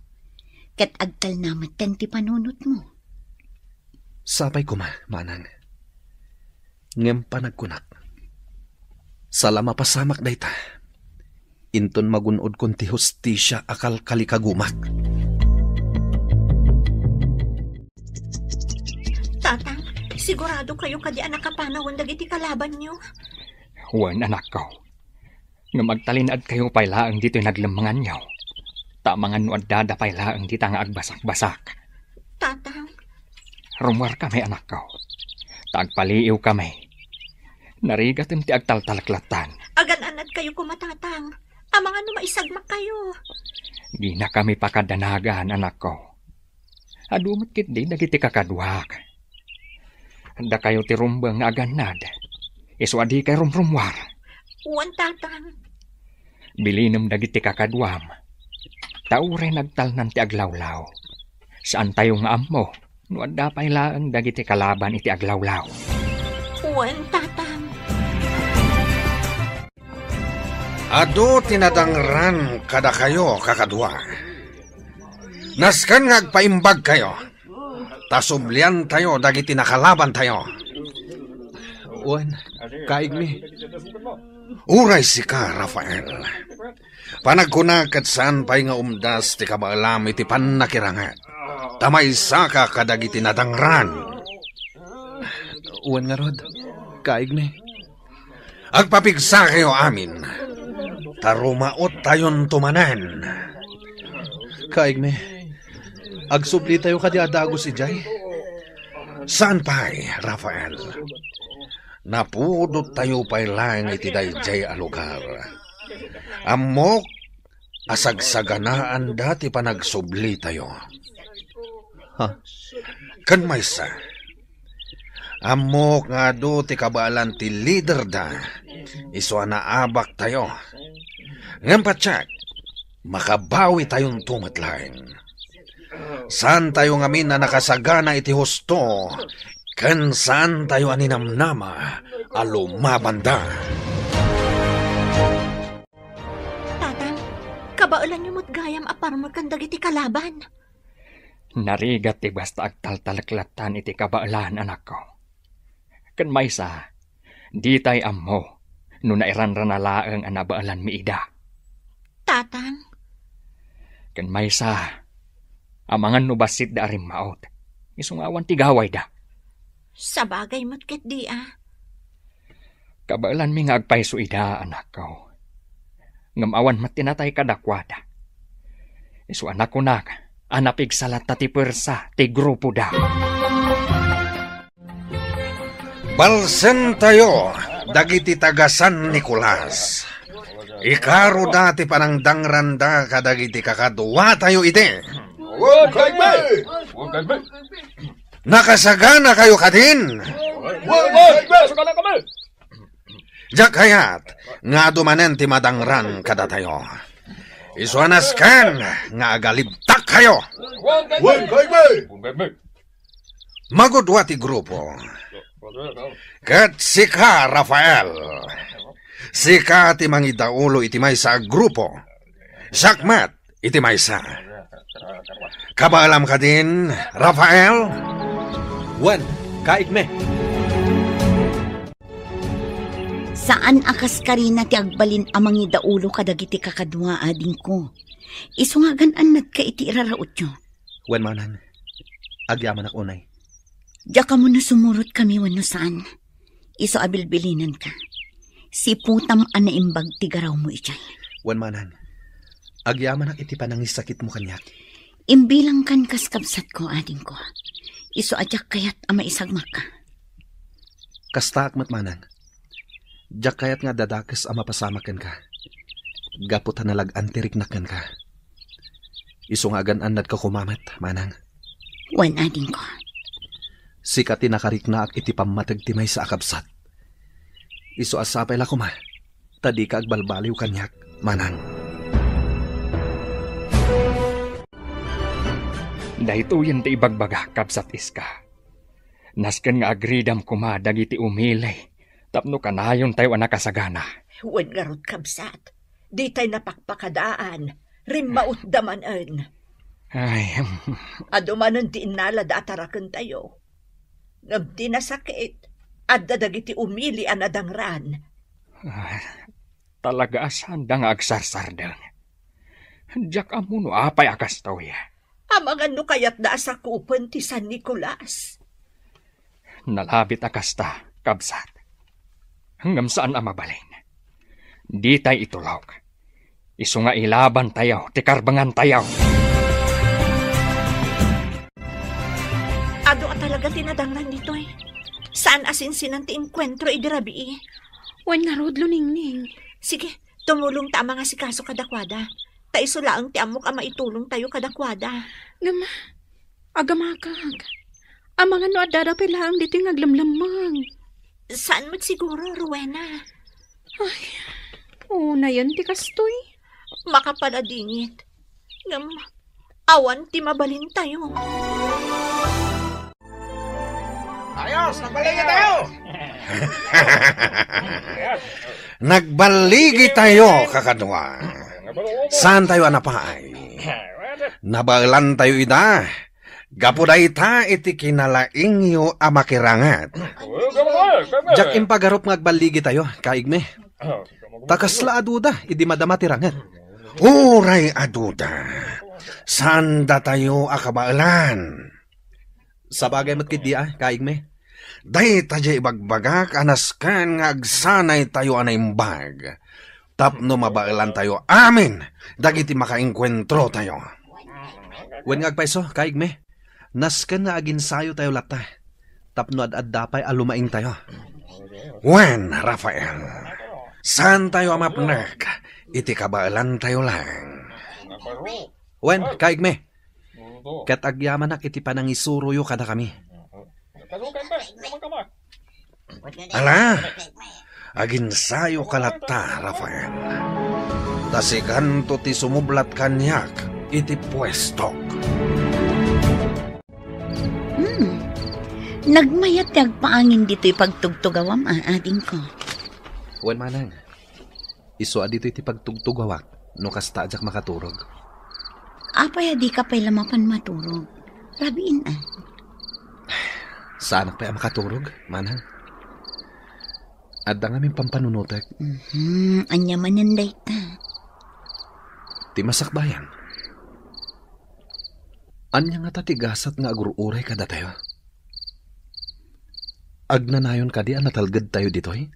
S5: Kat agtal namat ten ti panunot mo.
S2: Sapay kuma, manang. Ngem panagkunak. Salama pasamak dayta. Inton magunod kon ti hustisya akal kalikagumak.
S4: Tatang, sigurado kayo kadi anak kapanawan dagiti kalaban nyo.
S1: Wan anak ko. Nga magtalinad kayo pa'y laang dito'y naglamangan nyo. Tamangan nuad dada pa'y laang dita nga agbasak-basak.
S4: Tatang,
S1: Rumwar kami anak ko. Tagpaliiw kami. Narigatim ti agtaltalaklatan.
S4: agan-anad kayo kumatatang. Amang ano maisagmak kayo.
S1: Di na kami pakadanagan anak ko. Adumot kit di nagiti kakadwak. Da kayo ti rumbang nga aganad. Isu adi kay rumrumwar.
S4: Uwan, tatang.
S1: Bilinam dagiti kakadwam. Taure nagtalnan ti aglawlaw. Saan tayo nga ammo? No adda pay laeng dagiti kalaban iti aglawlaw.
S4: Uwan, tatang.
S6: Ado tinadangran kada kayo kakadwa. Naskan nga agpaimbag kayo. Tasublian tayo dagiti nakalaban tayo.
S2: Uwan, kaig mi.
S6: Uray si ka, Rafael. Panagkunakad saan pa'y nga umdas ti kabaalam iti panakirangat. Tamaysa ka kadagiti nadangran.
S2: Uwan nga rod, kaig mi.
S6: Agpapigsa kayo amin. Tarumaot tayon tumanan.
S2: Kaig mi. Agsubli tayo kadi adago si Jay.
S6: Saan pa'y, Rafael? Napudot tayo pa'y lang iti dayjay a lugar. Amok, asagsaganaan dati pa nagsubli tayo.
S2: Ha?
S6: Kan maysa. Amok nga do ti kabalan ti leader da. Iso naabak tayo. Ngam patsak, makabawi tayong tumatlain. Saan tayo ngamin na nakasagana iti husto, kan saan tayo aninamnama, alumabanda.
S4: Tatang, kabaulan niyo mo't gayam aparmo kan dagiti kalaban.
S1: Narigat ti basta agtaltalaklatan iti kabaalan, anak ko. Kan maysa, di tay ammo, no nairanran na laeng anabaalan mi ida.
S4: Tatang,
S1: Kan maysa, amangan no basit da arim maot. Isungawan ti gaway da.
S4: sa bagay mo't ket di
S1: Kabaalan mi nga agpayso ida, anak ko. Ngamawan matinatay kadakwada. Isu anak ko nak, anapig salat ta ti persa, ti grupo da.
S6: Balsen tayo, dagiti tagasan Nicolas. Ikaro dati panangdangran da kadagiti kakadwa tayo ite. Nakasagana kayo kadin. Jak kayat, nga dumanen ti madangran kada tayo. Isuanas kan, nga agalibtak kayo. Magudwa ti grupo. Kat sika, Rafael. Sika ti mangidaulo iti maysa grupo. Sakmat iti maysa. Kabaalam ka din, Rafael?
S2: Uwan, kaig mi.
S5: Saan akas karina ti agbalin amang idaulo kadagiti kakadwa ading ko. Isu nga gananat ka iti iraraot nyo.
S2: Uwan manan, agyaman ak unay.
S5: Diya ka mo na sumurot kami wano saan. Isu abilbilinan ka. Si putam anaimbag ti garaw mo ichay.
S2: Uwan manan, agyaman ak iti panangisakit mo kanyak.
S5: Imbilang kan kaskabsat ko ading ko. Isu adyak kayat ama isagmak ka.
S2: Kasta akmat manan. Diyak kayat nga dadakes ama pasamakan ka. Gapot hanalag antiriknakan ka. Isu nga agan-anad ka kumamat, manang.
S5: Wan ading ko.
S2: Sikat tinakarikna ak iti pamatag timay sa akabsat. Isu asapay la kuma. Tadi ka agbalbaliw kanyak, manang.
S1: Dahito yan ti ibagbaga, kabsat iska. Nasken nga agridam kuma dagiti umilay. Tapno kanayon tayo anakasagana.
S7: Uwan garot kabsat. Di tayo napakpakadaan. Rimmaut damanan.
S1: Ay,
S7: Adumanan ti inala datarakan tayo. Ngam ti nasakit. At dadagiti umili anadangran.
S1: talaga asanda nga agsarsardang. Diyak amuno apay akas tao ya.
S7: Amangan no kayat da sa kupan ti San Nicolas.
S1: Nalabit akas ta, kabsat. Hanggang saan amabalin. Di tayo itulog. Isu nga ilaban tayo, tikarbangan tayo.
S4: Ado ka talaga tinadanglan dito eh. Saan asinsinan ti inkwentro idirabi eh.
S3: Wan nga rodlo ningning.
S4: Sige, tumulong ta mga sikaso kadakwada. Taisulaang ti amok ama itulong tayo kadakwada.
S3: Agama, agamakag. Ang mga no adada pa lang dito yung aglamlamang.
S4: Saan mo't siguro, Rowena?
S3: Na yan ti kastoy.
S4: Makapaladingit. Ngam, awan ti mabalin tayo.
S6: Ayos, nagbaligi tayo! Nagbaligi tayo, kakadwa. Saan tayo anapaay? Nabalan tayo ida. Gapuday ta iti kinalaingyo amakirangat.
S2: Jak impagarop ngagbaligi tayo, kaigme. Takasla aduda, idi madama tirangat.
S6: Uray aduda. Saan da tayo akabalan?
S2: Sabagay matkit di kaigme.
S6: Day tayo ibagbagak anaskan nga agsanay tayo anaimbag. Tapno mabailan tayo amin. Dagiti makainkwentro tayo.
S2: Wen ngagpaiso, kaigme. Naskan nga aginsayo tayo lata. Tapno ad-ad-dapay alumaing tayo.
S6: Wen, Rafael. Saan tayo amapnak? Iti kabailan tayo lang.
S2: Wen, kaigme. Kat agyamanak iti panangisuruyo kada kami.
S6: Ala, aginsayo kalata, Rafael. Tasikan to ti sumublat kanyak iti pwestok.
S5: Nagmayat agpaangin dito ipagtugtugawam ading ko.
S2: Wen manang. Iso dito iti pagtugtugawak no kasta ajak makaturog.
S5: Apay di ka pa'y lamapan maturog. Rabiin
S2: Saan pa makaturog, manang? Adda nga min pampanunutek.
S5: Anya mananday ta.
S2: Ti masakbayan. Anya nga tatigasat nga agururay kada tayo. Agnanayon ka di natalgad tayo ditoy?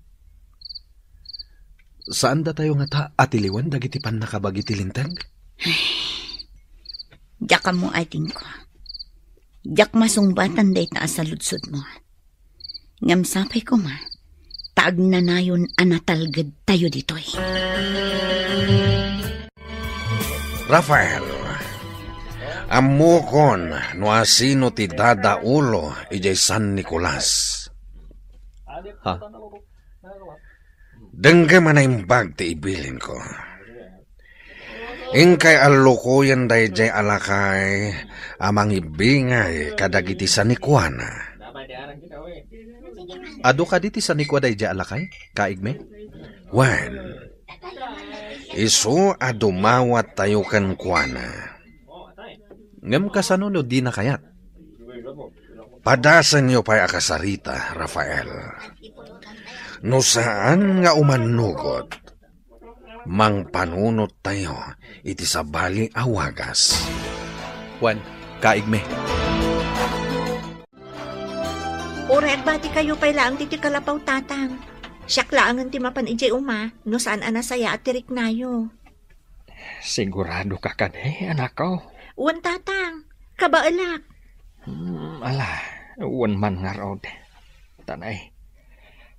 S2: Saan da tayo nga ta atiliwan dagiti pan nakabagi tilintag?
S5: Diyak ka mo ating ko. Diyak masungbatan day ta sa lutsod mo. Ngamsapay ko ma, taag na nayon anatalgad tayo ditoy.
S6: Rafael, amukon no asino ti dadaulo ijay San Nicolas.
S2: Ha?
S6: Dengga manaimbag ti ibilin ko. Ingkay alukuyan day jay alakay amang ibingay kadagiti sa Nikuana.
S2: Ado ka diti sa nikwa day jay alakay, kaigme?
S6: Wan, iso adumawat tayo kan kuana.
S2: Ngam kasano no di na kayat?
S6: Padasan niyo pa'y akasarita, Rafael. No saan nga umanugot, mang panunot tayo iti sa bali awagas.
S2: Wan, kaigme.
S4: Uray agbati kayo pa'y laang titi kalapaw tatang. Siyak laangan ti mapan ijay uma, no saan anasaya at tirik nayo.
S1: Sigurado ka kani, anak ko.
S4: Uwan tatang, kabaalak.
S1: Ala, uwan man nga rod. Tanay,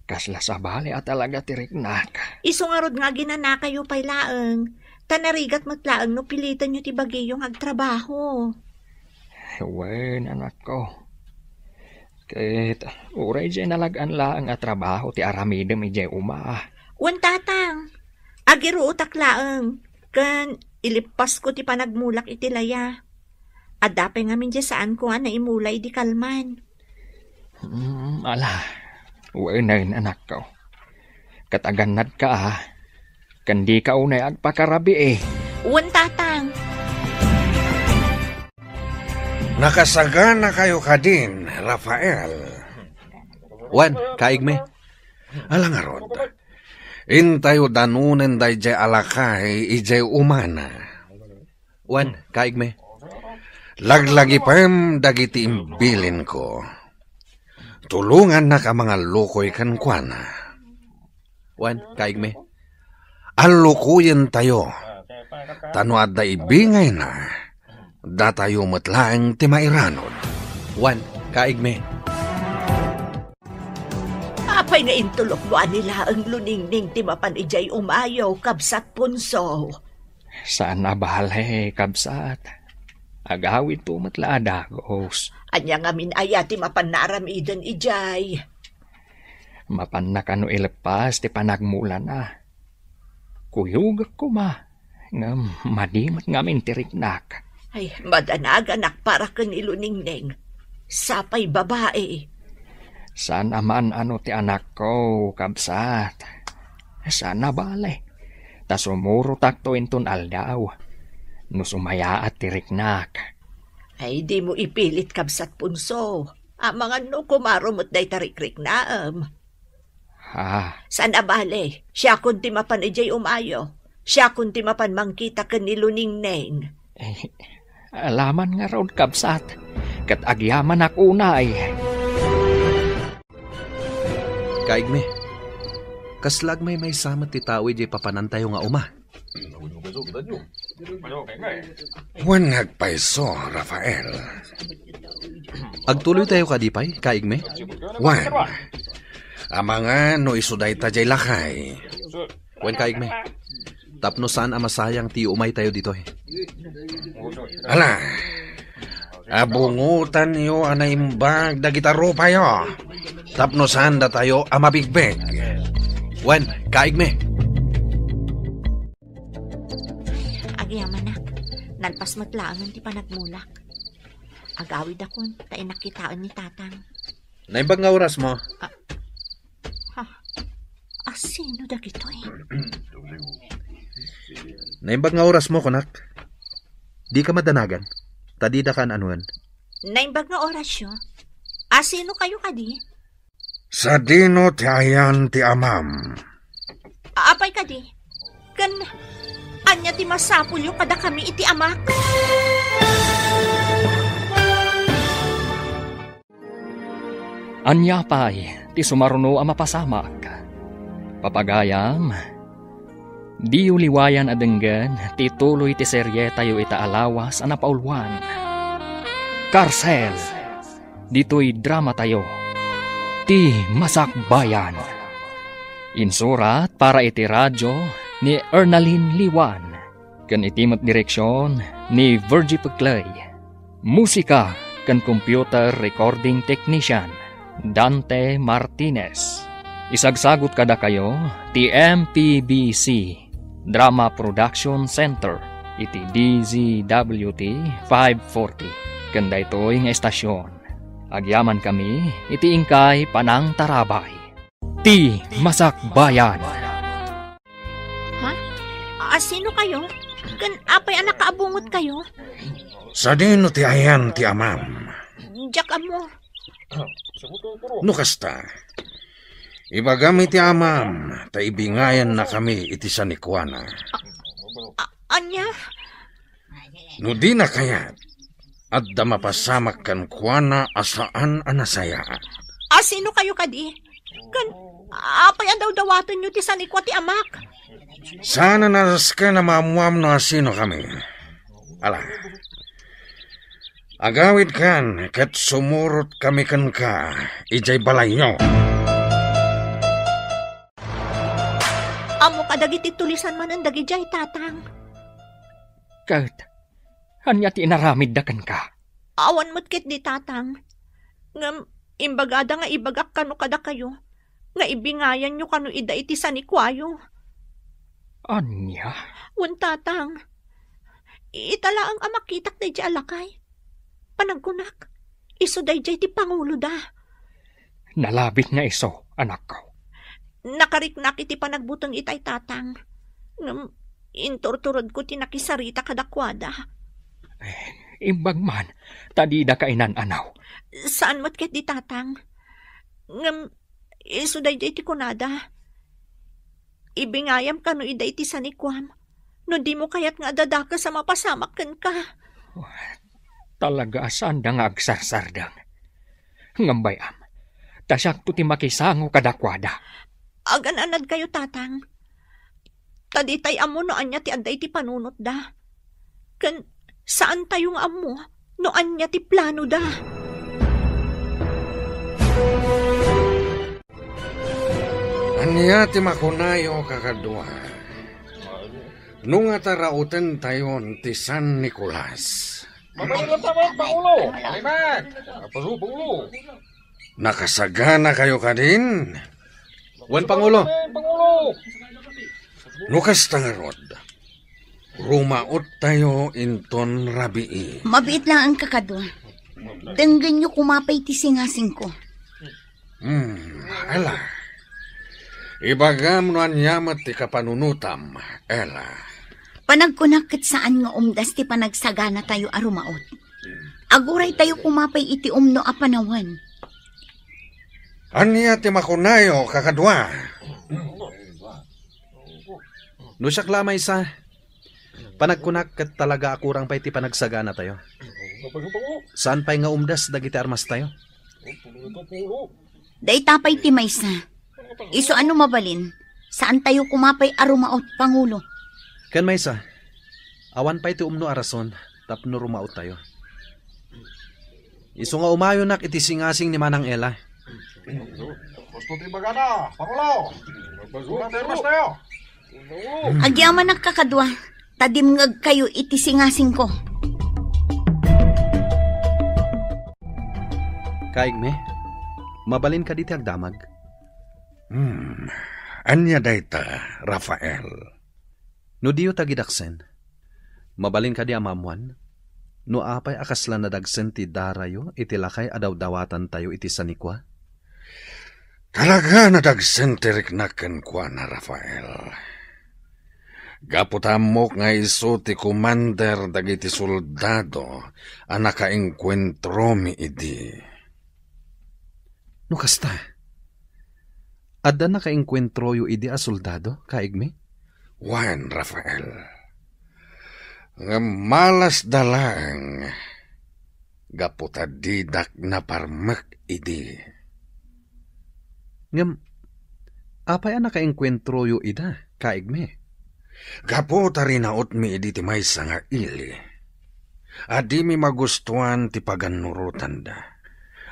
S1: kasla sa bali at talaga tirik na ka.
S4: Iso nga rod nga ginana kayo pa'y laang. Tanarigat matlaang no pilitan nyo ti bagayong agtrabaho.
S1: Wen, anak ko. Kahit uray dyan nalagaan laang at trabaho ti aramidem ijay uma.
S4: Uwan tatang, agiro utak laang. Kan ilipas ko ti panagmulak iti laya. Adapay nga min dyan saan ko na imulay di kalman.
S1: Ala, wen anak ko. Kataganad ka kandi ka unay agpakarabi
S4: Uwan tatang.
S6: Nakasagana kayo ka din, Rafael.
S2: Wan, kaigme.
S6: Alang arod, intayo danunen day jay alakay ijay umana.
S2: Wan, kaigme.
S6: Laglagi pem dagiti imbilin ko. Tulungan na ka mga lukoy kan kuana.
S2: Wan, kaigme.
S6: Alukuyin tayo. Tano adda ibingay na. Datayo matlaang ti mairanod.
S2: Wan, kaigme.
S7: Apay nga intulok mo nila ang luningning ti mapan ijay umayaw kabsat punso.
S1: Saan na bahalay, kabsat? Agawid to matla adagos.
S7: Anya nga minaya ti mapanaram idan ijay.
S1: Mapan na kano ilepas ti panagmula na. Kuyug ko ma. Nga madimat ngamin tiriknak.
S7: Ay, madanag anak para kan iluningneng. Sapay babae.
S1: Saan aman ano ti anak ko, kabsat. Sana bale. Ta sumuro takto inton aldaw. No sumaya at tiriknak.
S7: Ay, di mo ipilit kabsat punso. Mga no kumarumot day tarikrik naam.
S1: Ha?
S7: Sana bale, siya kunti mapan ijay umayo. Siya kunti mapan mangkita kan niluningneng.
S1: Alaman nga raw kabsat. Kat agyaman ako na ay.
S2: Kaigme, kaslag may samat ti tao ijay papanantayo nga uma.
S6: Wan nagpaiso, Rafael.
S2: Agtuloy tayo kadipay, kaigme?
S6: Wan. Amanga no isuday tajay lakay.
S2: Wen kaigme. Tapno saan amasayang ti umay tayo dito eh.
S6: Ala. Abungutan yo anaimbag da gitaro pa yo. Tapno saan da tayo amabigbeg.
S2: Wen, kaigme.
S4: Agyamanak, nalpas matlaangon ti panagmulak. Agawid akon, tayo nakitaan ni tatang.
S2: Naimbag nga oras mo?
S4: Sino da gito eh?
S2: Naimbag nga oras mo, kunak. Di ka madanagan. Tadida kan anuan.
S4: Naimbag nga oras yo? Sino kayo kadi?
S6: Sa dino ti ayan ti amam.
S4: Apay kadi? Kan, anya ti masapul yung kada kami iti amak?
S1: Anya pa'y ti sumaruno ang mapasamak. Papagayam, di uliwayan adenggan ti tuloy ti serye tayo itaalawas ang napaulwan. Karsel, dito'y drama tayo. Ti Masakbayan. Insurat para iti radyo ni Ernaline Liwan. Kan itimat direksyon ni Virgie Peclay. Musika kan computer recording technician Dante Martinez. Isagsagot kada kayo ti MPBC Drama Production Center iti DZWT 540. Kanda ito'y nga estasyon. Agyaman kami iti ingkay Panang Tarabay. Ti Masakbayan.
S4: Ha? Sino kayo? Kan apay anak kaabungot kayo?
S6: Sa dino ti ayan ti amam.
S4: Diyak amo.
S6: No kasta. Ibagami ti amam, ta ibingayan na kami iti sanikwana.
S4: Anya?
S6: No di na kayat, at da mapasamak kan kwana asaan anasaya.
S4: Sino kayo kadi? Kan, apay ang daw-dawatan nyo ti sanikwa ti amak?
S6: Sana naras ka na maamuam na sino kami. Ala, agawid kan, kat sumurot kami kan ka, ijay balay nyo.
S4: Amo kadagiti tulisan man ang dagijay, tatang.
S1: Kat, hanya ti inaramid dakan ka.
S4: Awan mo't kit di, tatang. Ngam, imbagada nga ibagak kano kada kayo. Nga ibingayan nyo kano ida iti sanikwayo.
S1: Anya?
S4: Wan, tatang. Itala ang amakitak day di alakay. Panagkunak, iso day di ti pangulo da.
S1: Nalabit nga iso, anak ko.
S4: Nakariknak iti panagbutong itay, tatang. Ngam, intorturod ko tinakisarita kadakwada.
S1: Imbag man, tadida kainan anaw.
S4: Saan mo't ket di, tatang? Ngam, isuday di iti kunada. Ibingayam ka no ida iti sanikwam. No di mo kayat nga dadaka sa mapasamakan ka.
S1: Talaga saan da nga agsarsardang. Ngambayam, tasyak to ti makisango kadakwada.
S4: Agan-anad kayo, tatang. Taditay amo no anya ti adday ti panunot da. Kan, saan tayong amo no anya ti plano da?
S6: Anya ti makunayo kakadwa. Nung atarautan tayon ti San Nicolas. Nakasagana kayo ka din?
S2: Wen Pangulo.
S6: Nukas tangarod. Rumaot tayo inton rabii.
S5: Mabiit lang ang kakadwa. Denggan nyo kumapay ti singasing ko.
S6: Ala. Ibagam no anyamat ti kapanunutam, Ela.
S5: Panagkunakit saan nga umdas ti panagsagana tayo arumaot. Aguray tayo kumapay iti umno a panawan.
S6: Anya ti makunayo, kakadwa.
S2: No siyak lamay sa panagkunak kat talaga akurang pa'y ti panagsagana tayo. Saan pa'y nga umdas dagiti armas tayo?
S5: Day tapay ti maysa. Iso ano mabalin? Saan tayo kumapay arumaot, Pangulo?
S2: Kan may sa, awan pa'y ti umno arason, tapno rumaot tayo. Iso nga umayo nak iti singasing ni Manang Ela.
S6: Gusto ti bagana, Pangulo. Surat armas tayo.
S5: Agyaman nakakadwa. Tadimngag kayo iti singasing ko.
S2: Kaigme, mabalin ka diti agdamag.
S6: Anya dayta, Rafael.
S2: No diyo tagidaksen, mabalin ka di amamuan. No apay akaslan na dagsen ti darayo iti lakay adaw-dawatan tayo iti sanikwa.
S6: Kalaga na dagsenterik naken kwa na Rafael. Gaputamok nga iso ti commander dagiti soldado ang nakaengkwentro mi idi.
S2: No kasta, adda nakaengkwentro yu idi a soldado, kaigme?
S6: Wan, Rafael. Nga malas dalang gaputadidak na parmak idi.
S2: Ngam, apay ang nakaengkwentro yu ida, kaigme?
S6: Gaputa rinaot mi idi ti maysa nga ili. Adi mi magustuhan ti paganurutan da.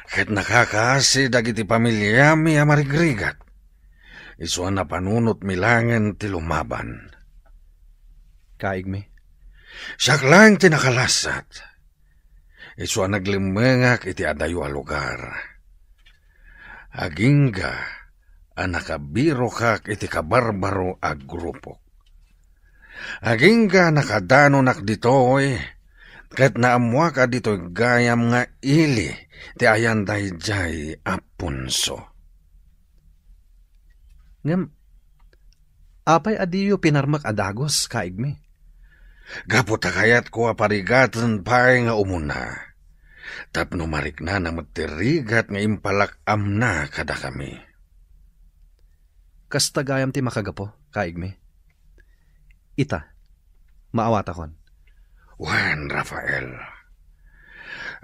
S6: Ket nakakaasi dagiti pamilya mi amarigrigat. Isu na panunot milangan ti lumaban.
S2: Kaigme?
S6: Siyak lang ti nakalasat. Isu naglimengak iti adayo a lugar. Agingga ang nakabiro kak iti kabarbaro a grupo. Agingga nakadano nak ditoy, ket naamwa ka ditoy gayam nga ili, ti ayan dayjay apunso.
S2: Ngam, apay adiyo pinarmak adagos, kaigme?
S6: Gaputa kayat ko aparigatan pa'y nga umuna. Tapno marik na matirigat nga impalak amna kada kami.
S2: Kasta gayam ti makagapo, kaigme? Ita, maawatakon.
S6: Wan, Rafael.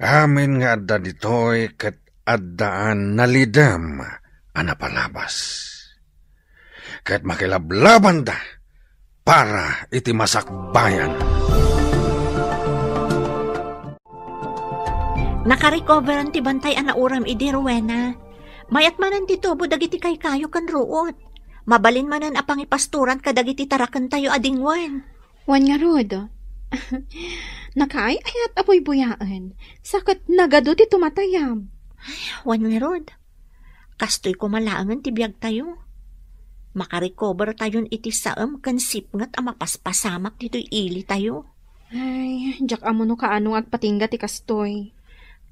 S6: Amin nga adda ditoy ket addaan nalidam anapalabas. Ket makilablaban da para iti masakbayan.
S4: Nakarecoveran ti bantay anauram idi Rowena. Mayat manan dito budagiti kay kayo kan ruot. Mabalin manan apang ipasturan kadagiti tarakan tayo adingwan.
S3: Wan nga rod. Nakaay-ayat apoy buyaan. Sakit nagado ti tumatayam.
S4: Wan nga rod. Kastoy kumalaangan ti biyag tayo. Makarecover tayon iti saam kan sipngat ang mapaspasamak dito'y ili tayo.
S3: Ay, jak amo no kaano agpatingga ti kastoy.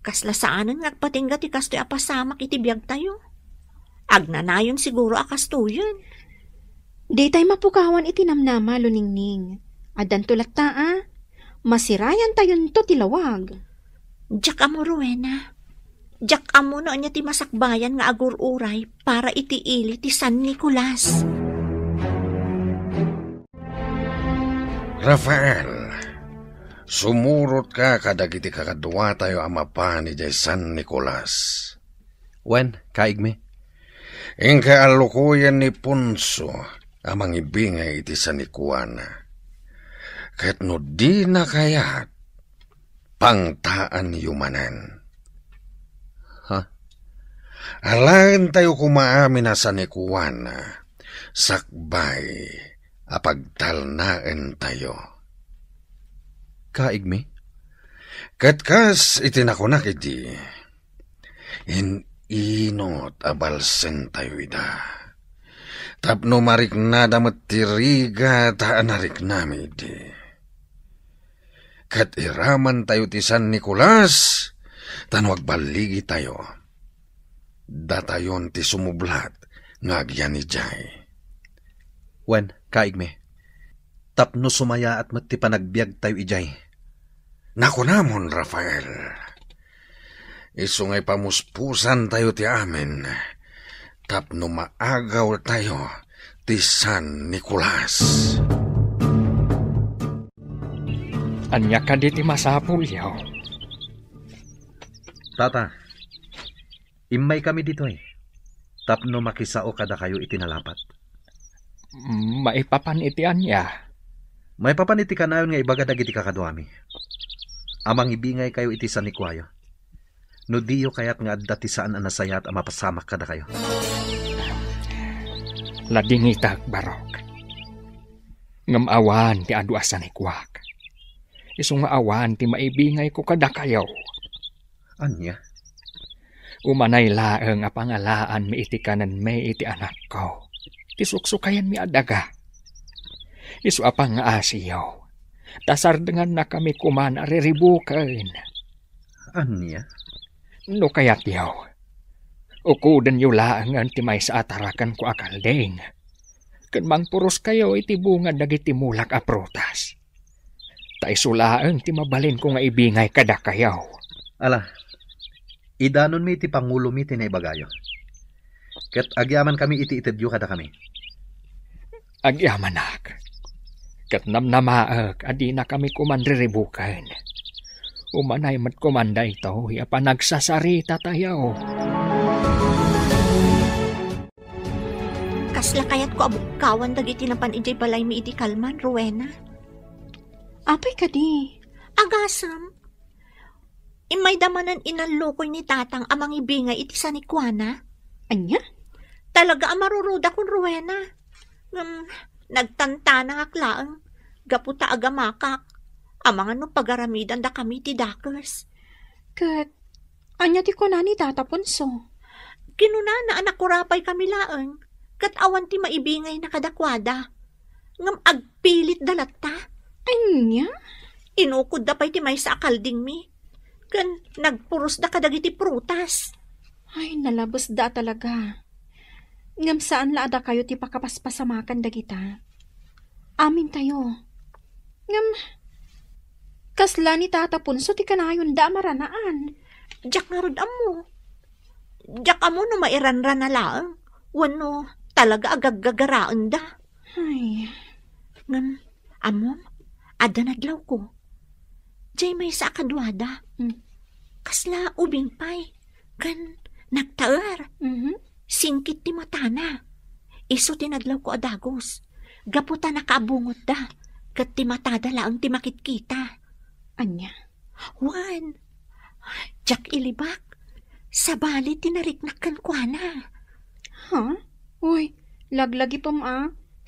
S4: Kasla saanan ngagpatingga ti kastoy apasamak iti biyag tayo. Agnanayon siguro akastoyan.
S3: Di tayo mapukawan iti namnama luningning. Adan tulat taa, masirayan tayon to tilawag.
S4: Jak amo Rowena. Jak amo no anya ti masakbayan nga agur-uray para iti ili ti San Nicolas.
S6: Rafael, sumurot ka kadagiti kakadwa tayo amapa ni jay San Nicolas.
S2: Wen, kaigme?
S6: Ingka alukuyan ni Punso amang ibingay iti sanikuana. Ket no di na kayat pangtaan yumanan.
S2: Ha?
S6: Alain tayo kumaamin na sanikuana, sakbay apagtalnaan tayo.
S2: Kaigme?
S6: Katkas itinakunak iti. Inot abalsen tayo ida. Tapno marik na damat tiriga taan narik nami iti. Kat iraman tayo ti San Nicolas, tanwag baligi tayo. Datayon ti sumublat, ngagyan ni Jay.
S2: Wen, kaigme. Tapno sumaya at mati panagbiag tayo ijay.
S6: Naku namon, Rafael. Isungay pamuspusan tayo ti amin. Tapno maagaw tayo ti San Nicolas.
S1: Anya ka di ti masapul yaw.
S2: Tata, imay kami dito eh. Tapno makisao kada kayo itinalapat.
S1: Maipapan iti anya.
S2: May papaniti ka na yun nga ibaga dagiti kakaduami. Amang ibingay kayo iti San Nicuayo. No diyo kayat nga adda ti saan anasayat ang mapasamak kada kayo.
S1: Ladingitag barok. Ngamawan ti adu San Nicuac. Isong awan ti maibingay ko kada kayo.
S2: Anya?
S1: Umanay laeng a pangalaan mi iti kanan may iti anak ko. Ti suksukayan mi adaga. Isu apang nga asiyaw. Tasardengan na kami kuman ariribukan.
S2: Anya?
S1: No kayat yaw. Ukudan yu laeng ti may sa atarakan ko akaldeng. Ken mangpuros kayo iti bunga dagiti mulak a prutas. Tay sulaeng ti mabalin ko nga ibingay kada kayaw.
S2: Ala, idanon mi iti pangulo mi tinaibagayo. Ket agyaman kami iti itedyo kada kami.
S1: Agyamanak. Ket namnamaag adi na kami kumanriribukan. Umanay mat kumanda ito, apa nagsasarita tayo.
S4: Kasla kayat ko abukawan dagiti napan ijay balay mi iti kalman, Rowena.
S3: Apay ka di.
S4: Agasam. Imay damanan inalukoy ni tatang amang ibingay iti San Nicuana.
S3: Anya?
S4: Talaga amaruruda kun, Rowena. Nagtantana aklaang. Gaputa agamakak. Amang ano pagaramidan da kami ti dakers.
S3: Kat, anya ti ko na ni Tata Ponso.
S4: Kinuna na anak kurapay kami laeng. Kat awan ti maibingay na kadakwada. Ngam agpilit dalata.
S3: Anya?
S4: Inukod da pa'y ti may sa akalding mi. Kan nagpuros da kadagiti prutas.
S3: Ay, nalabos da talaga. Ngam saan laada kayo ti pakapaspasamakan dagita. Amin tayo. Ngam, kasla ni Tata Ponso ti kanayon da maranaan.
S4: Diyak nga rod amo. Diyak amo no mairanran na lang. Wano talaga agagagaraan da.
S3: Ay.
S4: Ngam, amom, ada nadlaw ko. Diyay may sa akadwada. Kasla ubing pay. Kan nagtaar. Singkit ti matana. Iso tinadlaw ko adagos. Gaputa nakaabungot da. Kat ti matada laang ti makitkita.
S3: Anya?
S4: Juan. Diyak ilibak. Sabali tinariknakan kwa na.
S3: Ha? Uy, laglagi pam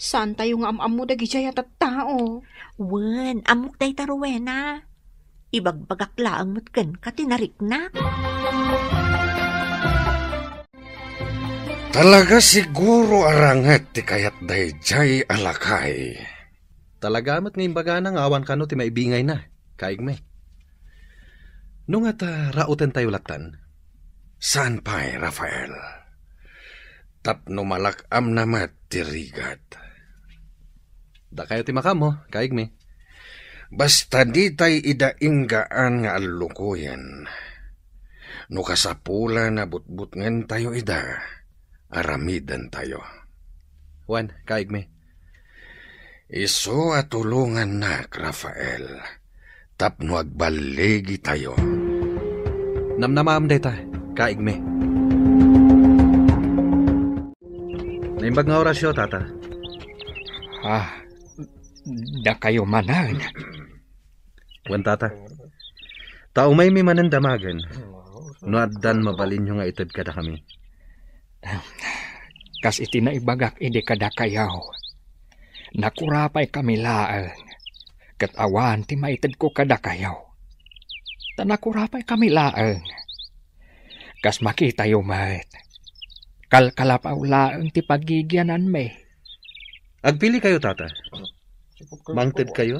S3: Saan tayo nga amamu dagi jayat at tao?
S4: Wen, amok day Rowena. Ibagbagak laang matken ka tinariknak.
S6: Talaga siguro arangat ti kayat day jay alakay.
S2: Talaga mat ngayon baga nang awan ka no ti maibingay na. Kaigme. Nung at rauten tayo latan.
S6: Saan pa'y, Rafael? Tapno malakam namat ti rigat.
S2: Da kayo ti makamo, kaigme.
S6: Basta di tay idainggaan nga alukuyan. No kasapula na butbut ngen tayo ida, aramidan tayo.
S2: Juan, kaigme.
S6: Iso atulungan nak, Rafael. Tapno agbalegi tayo.
S2: Namnamam deta, kaigme. Naimbag nga orasyo, tata.
S1: Da kayo manan.
S2: Wan tata. Tao may manandamagan. No addan mabalin nyo nga itad kada kami.
S1: Kas iti na ibagak ide kada kayaw. Nakurapay kami laang. Kat awan ti maitad ko kada kayaw. Tanakurapay kami laeng. Kas makita yung mat. Kalkalapaw laeng ti pagigyanan me.
S2: Agpili kayo, tata. Mangted kayo?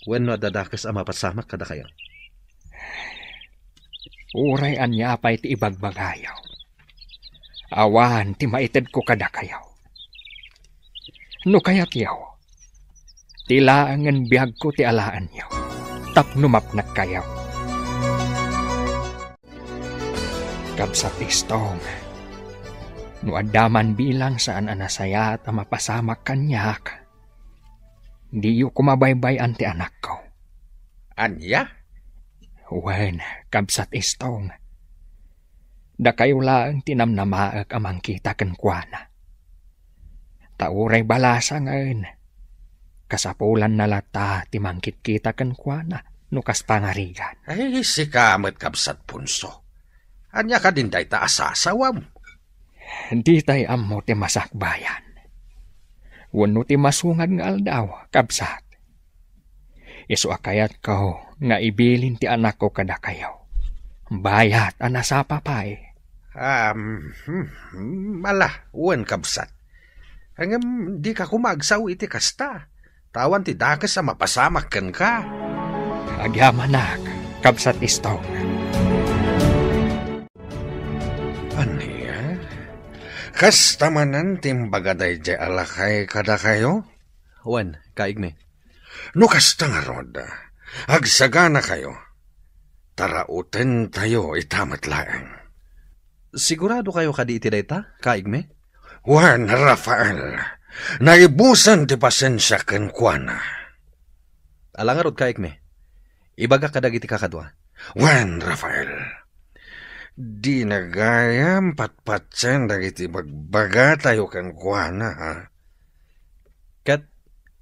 S2: When no dadakas ang mapasamak kada kayo?
S1: Uray anya apay ti ibagbagayaw. Awan ti maited ko kada kayaw. No kayat yaw. Tilaangan biyag ko ti alaan yaw. Tapnumap nagkayaw. Kabsat istong. No adaman bilang saan anasaya at mapasamak kanyak. Di yu kumabaybay anti anak ko.
S6: Anya?
S1: Wen, kabsat istong. Da kayo lang tinamnamaag amang kita kenkwana. Tauray balasa ngayon. Kasapulan na lata timangkit kita kenkwana nukas pangarigan.
S6: Ay, si kamet kabsat punso. Anya ka din day ta asasawam.
S1: Di tay ammo ti masakbayan. Wano ti masungad nga aldaw, kabsat. Isu akayat ko nga ibilin ti anak ko kada kayaw. Bayat anasa papay.
S6: Mala, uwan kabsat. Hanggang di ka kumagsaw iti kasta. Tawan ti dakas sa mapasamak ken ka.
S1: Agyamanak, kabsat istong.
S6: Aniya? Kasta manan timbagaday di alakay kada kayo?
S2: Wen, kaigme.
S6: No kasta nga rod, agsagana kayo. Tarauten tayo itamat laeng.
S2: Sigurado kayo kadi iti dayta, kaigme?
S6: Juan Rafael, naibusan ti pasensya ken kuana.
S2: Alangarod kaigme. Ibaga kadag iti kakadwa.
S6: Juan Rafael, di nagayam patpatsen dagiti bagbaga tayo ken kuana, ha?
S2: Kat,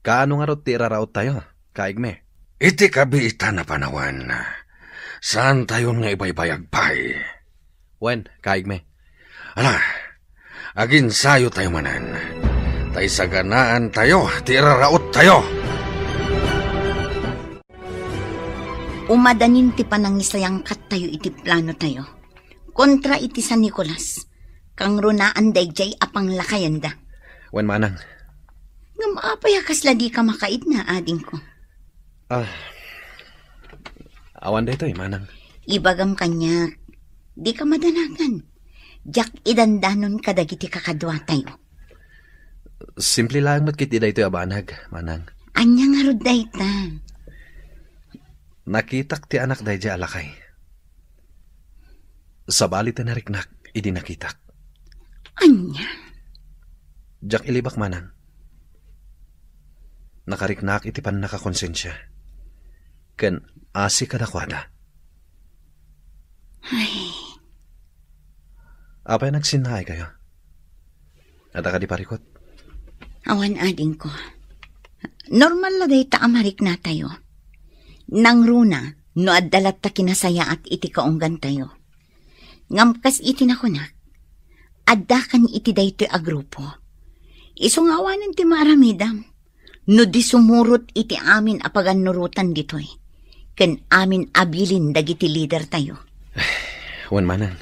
S2: kaano nga rod ti iraraot tayo, kaigme?
S6: Iti kabiita na panawan. Saan tayo nga ibaybayag pay?
S2: Wen, kaigme.
S6: Ala, agin sayo tayo manan. Tay saganaan tayo, tiraraot tayo.
S5: Umadanin ti panangisayang kat tayo iti plano tayo. Kontra iti San Nicolas. Kang runaan dayjay apang lakayanda.
S2: Wen manang.
S5: Nga maapayakas la di ka makait na ading ko.
S2: Awan da ito manang.
S5: Ibagam kanya, di ka madanagan. Jak idandanon kadagiti kakadwa tayo.
S2: Simple lang matkit ida ito abanag, manang.
S5: Anya nga rod dayta.
S2: Nakitak ti anak dayja alakay. Sabali ti nariknak, idi nakitak.
S5: Anya?
S2: Jak ilibak manang. Nakariknak iti pan nakakonsensya. Ken asi kadakwada.
S5: Ay.
S2: Apay nagsinay kayo? At ka di parikot?
S5: Awan ading ko. Normal na day taamarik na tayo. Nang runa, no addalat ta kinasaya at iti kaunggan tayo. Ngamkas iti nakunak. Addakan iti dayto agrupo. Isungawanan ti maramidam. No di sumurot iti amin apagan nurutan ditoy. Ken amin abilin dagiti leader tayo.
S2: Wan manang.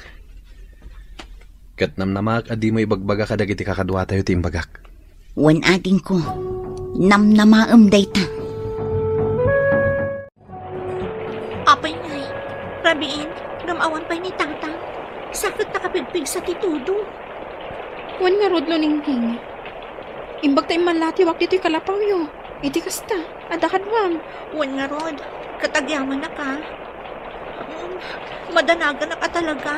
S2: Kat namnamak adi mo ibagbaga kadag iti kakadwa tayo timbagak.
S5: Wan ading ko. Namnamaam dayta.
S4: Apay ngay, rabiin, gamawan pa ni Tatang. Sakit nakapigpig sa titudo.
S3: Wan nga rod lo ningking. Imbag tayo malatiwak dito'y kalapaw yo. Iti kasta, adakadwam.
S4: Wan nga rod, katagyaman na ka. Madanagan na ka talaga.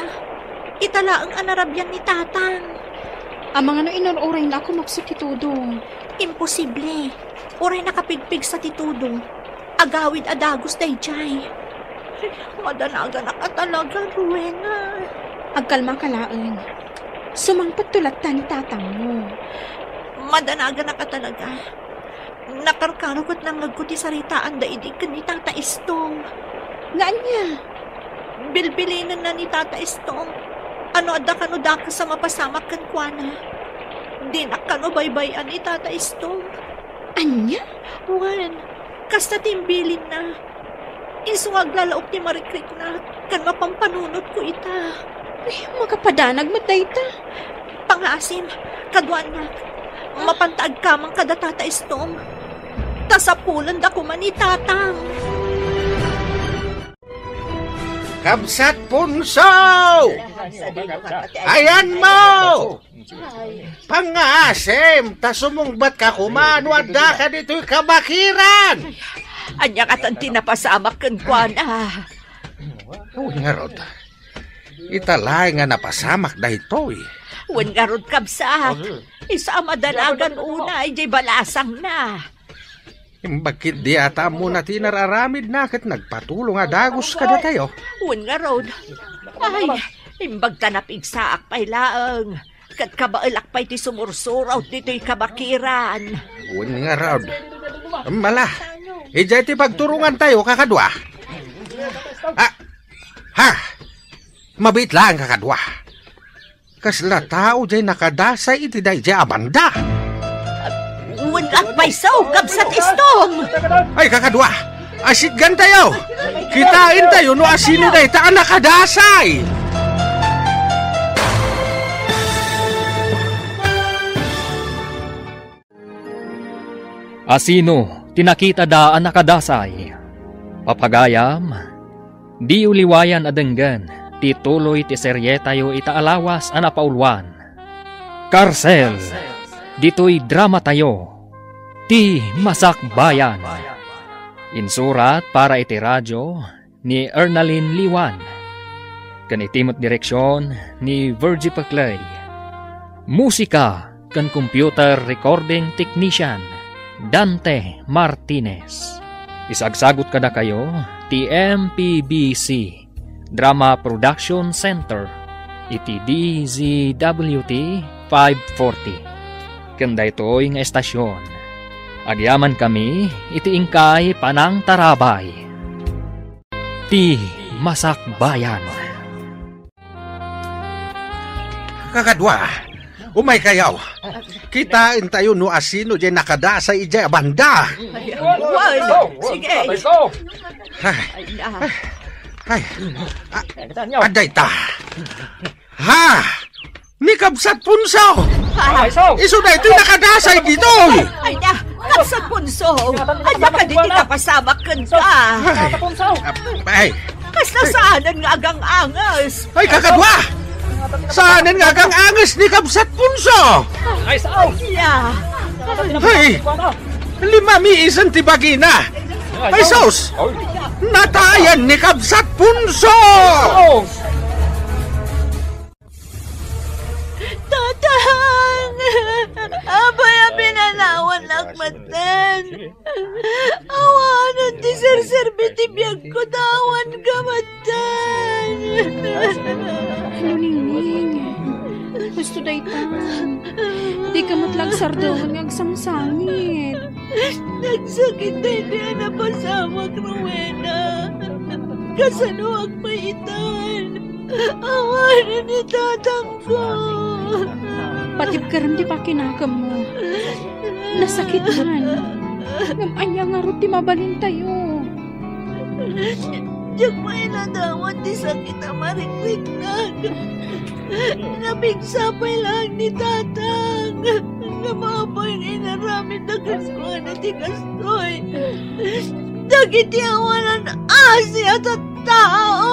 S4: Italaang anarabyan ni Tatang.
S3: Amang ano inururay na ako magsutitudo.
S4: Imposible. Oray nakapigpig sa titudo. Agawid adagos dayjay. Madanagan na ka talaga, Rowena.
S3: Agkalma kalaan. Sumangpat tulat ta ni Tatang mo.
S4: Madanagan na ka talaga. Nakarkarukot ng nagkuti saritaan daidig ka ni Tata Istong.
S3: Ngaan niya?
S4: Bilbilinan na ni Tata Istong. Ano adda ka sa mapasamak kan kuana. Di na baybayan ni Tata Istong.
S3: Anya?
S4: Wan, kasta timbilin na. Isuwag lalaok ti marikrik na, kan mapampanunot ko ita.
S3: Ay, makapadanag matdayta.
S4: Pangasim, kaduan na. Mapantaag kamang kada Tata Istom. Tasapulan da ko man itatang.
S6: Kabsat Punso! Ayan mo! Pangasim, tasumungbat ka kumanwad da ka dito'y kabakiran!
S7: Anya katan tinapasamak kan kuana.
S6: Uy nga rod, italay nga napasamak da ito eh.
S7: Wen nga rod kabsat. Isa madalagan una ay jay balasang na.
S6: Bakit di ata mo na tinararamid na kat nagpatulong nga dagos ka na tayo?
S7: Wen nga rod. Ay, imbag tanapig saak pay laeng. Kat kabailak pay ti sumursuraw dito'y kabakiran.
S6: Uy nga rod. Mala, ijay ti pagturungan tayo kakadwa. Ha? Mabit lang kakadwa. Kasla tao jay nakadasay iti day jay abanda.
S7: Wen at pay saw kabsat Istom.
S6: Ay kakadwa, asit gan tayo. Kitain tayo no asino day taan nakadasay.
S1: Asino, tinakita daan nakadasay. Papagayam, di uliwayan adenggan, tituloy ti serye tayo itaalawas anapaulwan. Karsel, dito'y drama tayo, ti Masakbayan. Insurat para iti radyo ni Ernalyn Liwan. Kan itimot direksyon ni Virgie Paclay. Musika kan computer recording technician Dante Martinez. Isagsagot kada kayo ti MPBC Drama Production Center iti DZWT 540. Kanda ito'y nga estasyon. Agyaman kami iti ingkay panang tarabay. Ti Masakbayan.
S6: Kakadwa, umay kayaw. Kitain tayo no asino jay nakadasay ijay abanda.
S7: Wen, sige.
S6: Ay, aday ta. Ha? Ni Kabsat Punso! Iso na ito'y nakadasay dito!
S7: Ay na, kabsat Punso. Anya ka di tinapasamak kan ka.
S6: Ay,
S7: Kasla saanan nga agang angas.
S6: ay kakadwa! Saanan nga kang angas ni Kabsat Punso?
S7: Ya.
S6: Ay, limami isang tibagina. Ay, sos! Natayan ni Kabsat Punso!
S4: Tatang! Abay ang pinalawan lakmatan. Awanan ti serserbiti biyag ko tawan kamatan.
S3: Ningning, gusto daytan. Di ka matlag sardawan ng sangsangit.
S4: Nagsakit na hindi na pasamak, Rowena. Kasanuag paitan. Awanan ni tatang ko.
S3: Patip ka rin di pa kinakam mo. Nasakitan. Ngam-anya nga rin di mabalin tayo.
S4: Diyak may nadawat di sakit ang marikrik na. Napigsapay lang ni tatang. Nga maapoy ng inaramid na kaskuhan at ikastoy. Dagiti awanan asya at tao.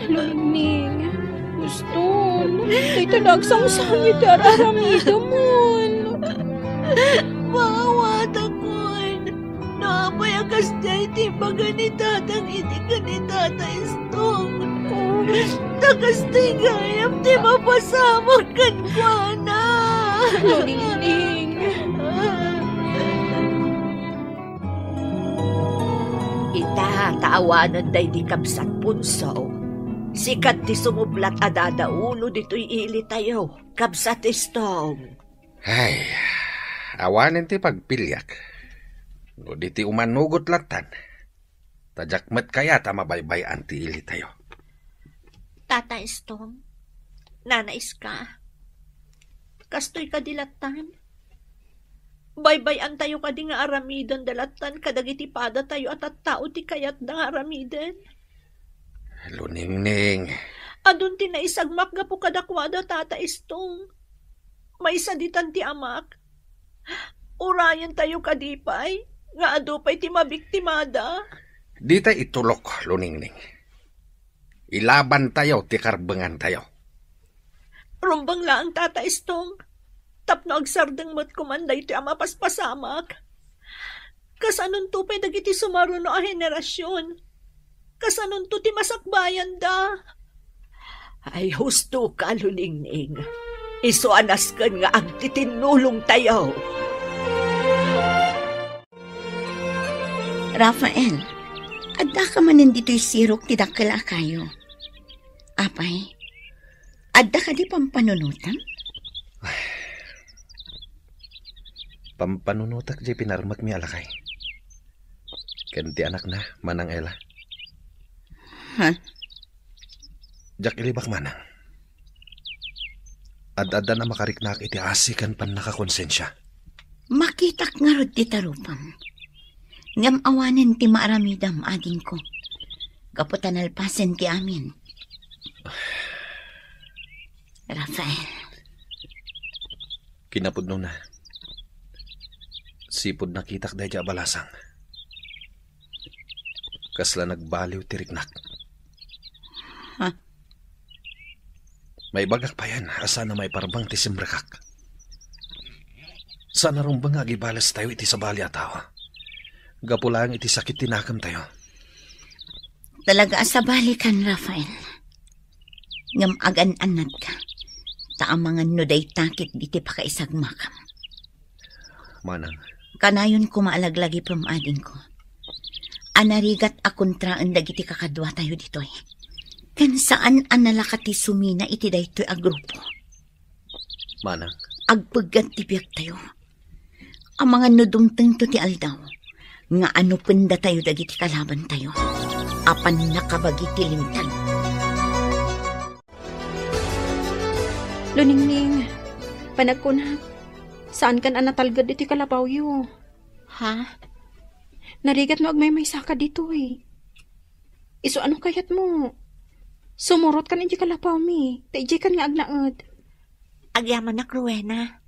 S3: Luning, gusto. Ito nagsang sangit araramida mo.
S4: Mawat ako'n. Naapoy ang kastay timbaga ni tatang iti ka ni tata Istong. Takastay gayam ti mapasamag kan kwa na.
S3: Luning.
S7: Ita, taawanan day di Kabsat Punso. Sikat ti sumublat adada ulo dito'y ili tayo. Kabsat Istong.
S6: Ay, awanin ti pagpilyak. No di ti umanugot latan. Tajakmet kaya ta mabaybayan ti ili tayo.
S4: Tata Istong, nanais ka. Kastoy ka dilatan.
S7: Baybayan tayo kadi nga aramidan dalatan kadagiti pada tayo at tao ti kayat da nga aramidan.
S6: Luningning.
S7: Adun ti naisagmak gapo kadakwada tata istong. May saditan ti amak. Urayan tayo kadipay. Nga ado pa'y ti mabiktimada.
S6: Di tayo itulok, Luningning. Ilaban tayo, ti karbengan tayo.
S7: Rumbang laang tata istong. Tapno agsardeng mo't kumanday ti ama paspasamak. Kasanon to pa'y dagiti sumaruno a henerasyon. Kasanon to ti masakbayan da. Ay husto ka, Luningning. Isuanas kan nga agtitinulong tayo.
S5: Rafael, adda ka manin dito'y sirok ti dakkel kayo. Apay, adda ka di pampanunutan?
S2: Pampanunutak di pinarmak mi alakay. Kanti anak na, Manang Ella.
S5: Ha?
S2: Jak ilibak manang. Ad-adda na makariknak iti asikan pan nakakonsensya.
S5: Makitak nga rod ti tarupam. Ngam awanen ti maaramidam ading ko. Kaputan alpasen ti amin. Rafael.
S2: Kinapudno na. Sipod nakitak dahi balasang. Kasla nagbaliw ti riknak.
S5: Ha?
S2: May bagak pa yan, asa na may parabang ti simbrakak. Sana rumbang agibalas tayo iti sa bali atawa. Gapulang iti sakit tinakam tayo.
S5: Talaga sa balikan, Rafael. Ngam agan-anat ka. Taamangan no day takit diti pakaisagmakam.
S2: Manang.
S5: Kanayon kumaalag-lagi pamading ko. Anarigat akontraan dagiti kakadwa tayo ditoy. Kan saan analakati sumina iti daytoy a grupo.
S2: Manang.
S5: Agpaggan ti biyak tayo. Ang mga nudumteng to ti aldaw. Nga ano penda tayo dagiti kalaban tayo. Apan nakabagi ti lintag.
S3: Luningning, panagkunat. Saan kan anatalgad iti kalabaw yu?
S4: Ha?
S3: Narigat mo agmay saka dito eh. Iso ano kayat mo? Sumurot kan iti kalabaw mi. Taijay kan nga agnaad.
S4: Agyaman na, Rowena.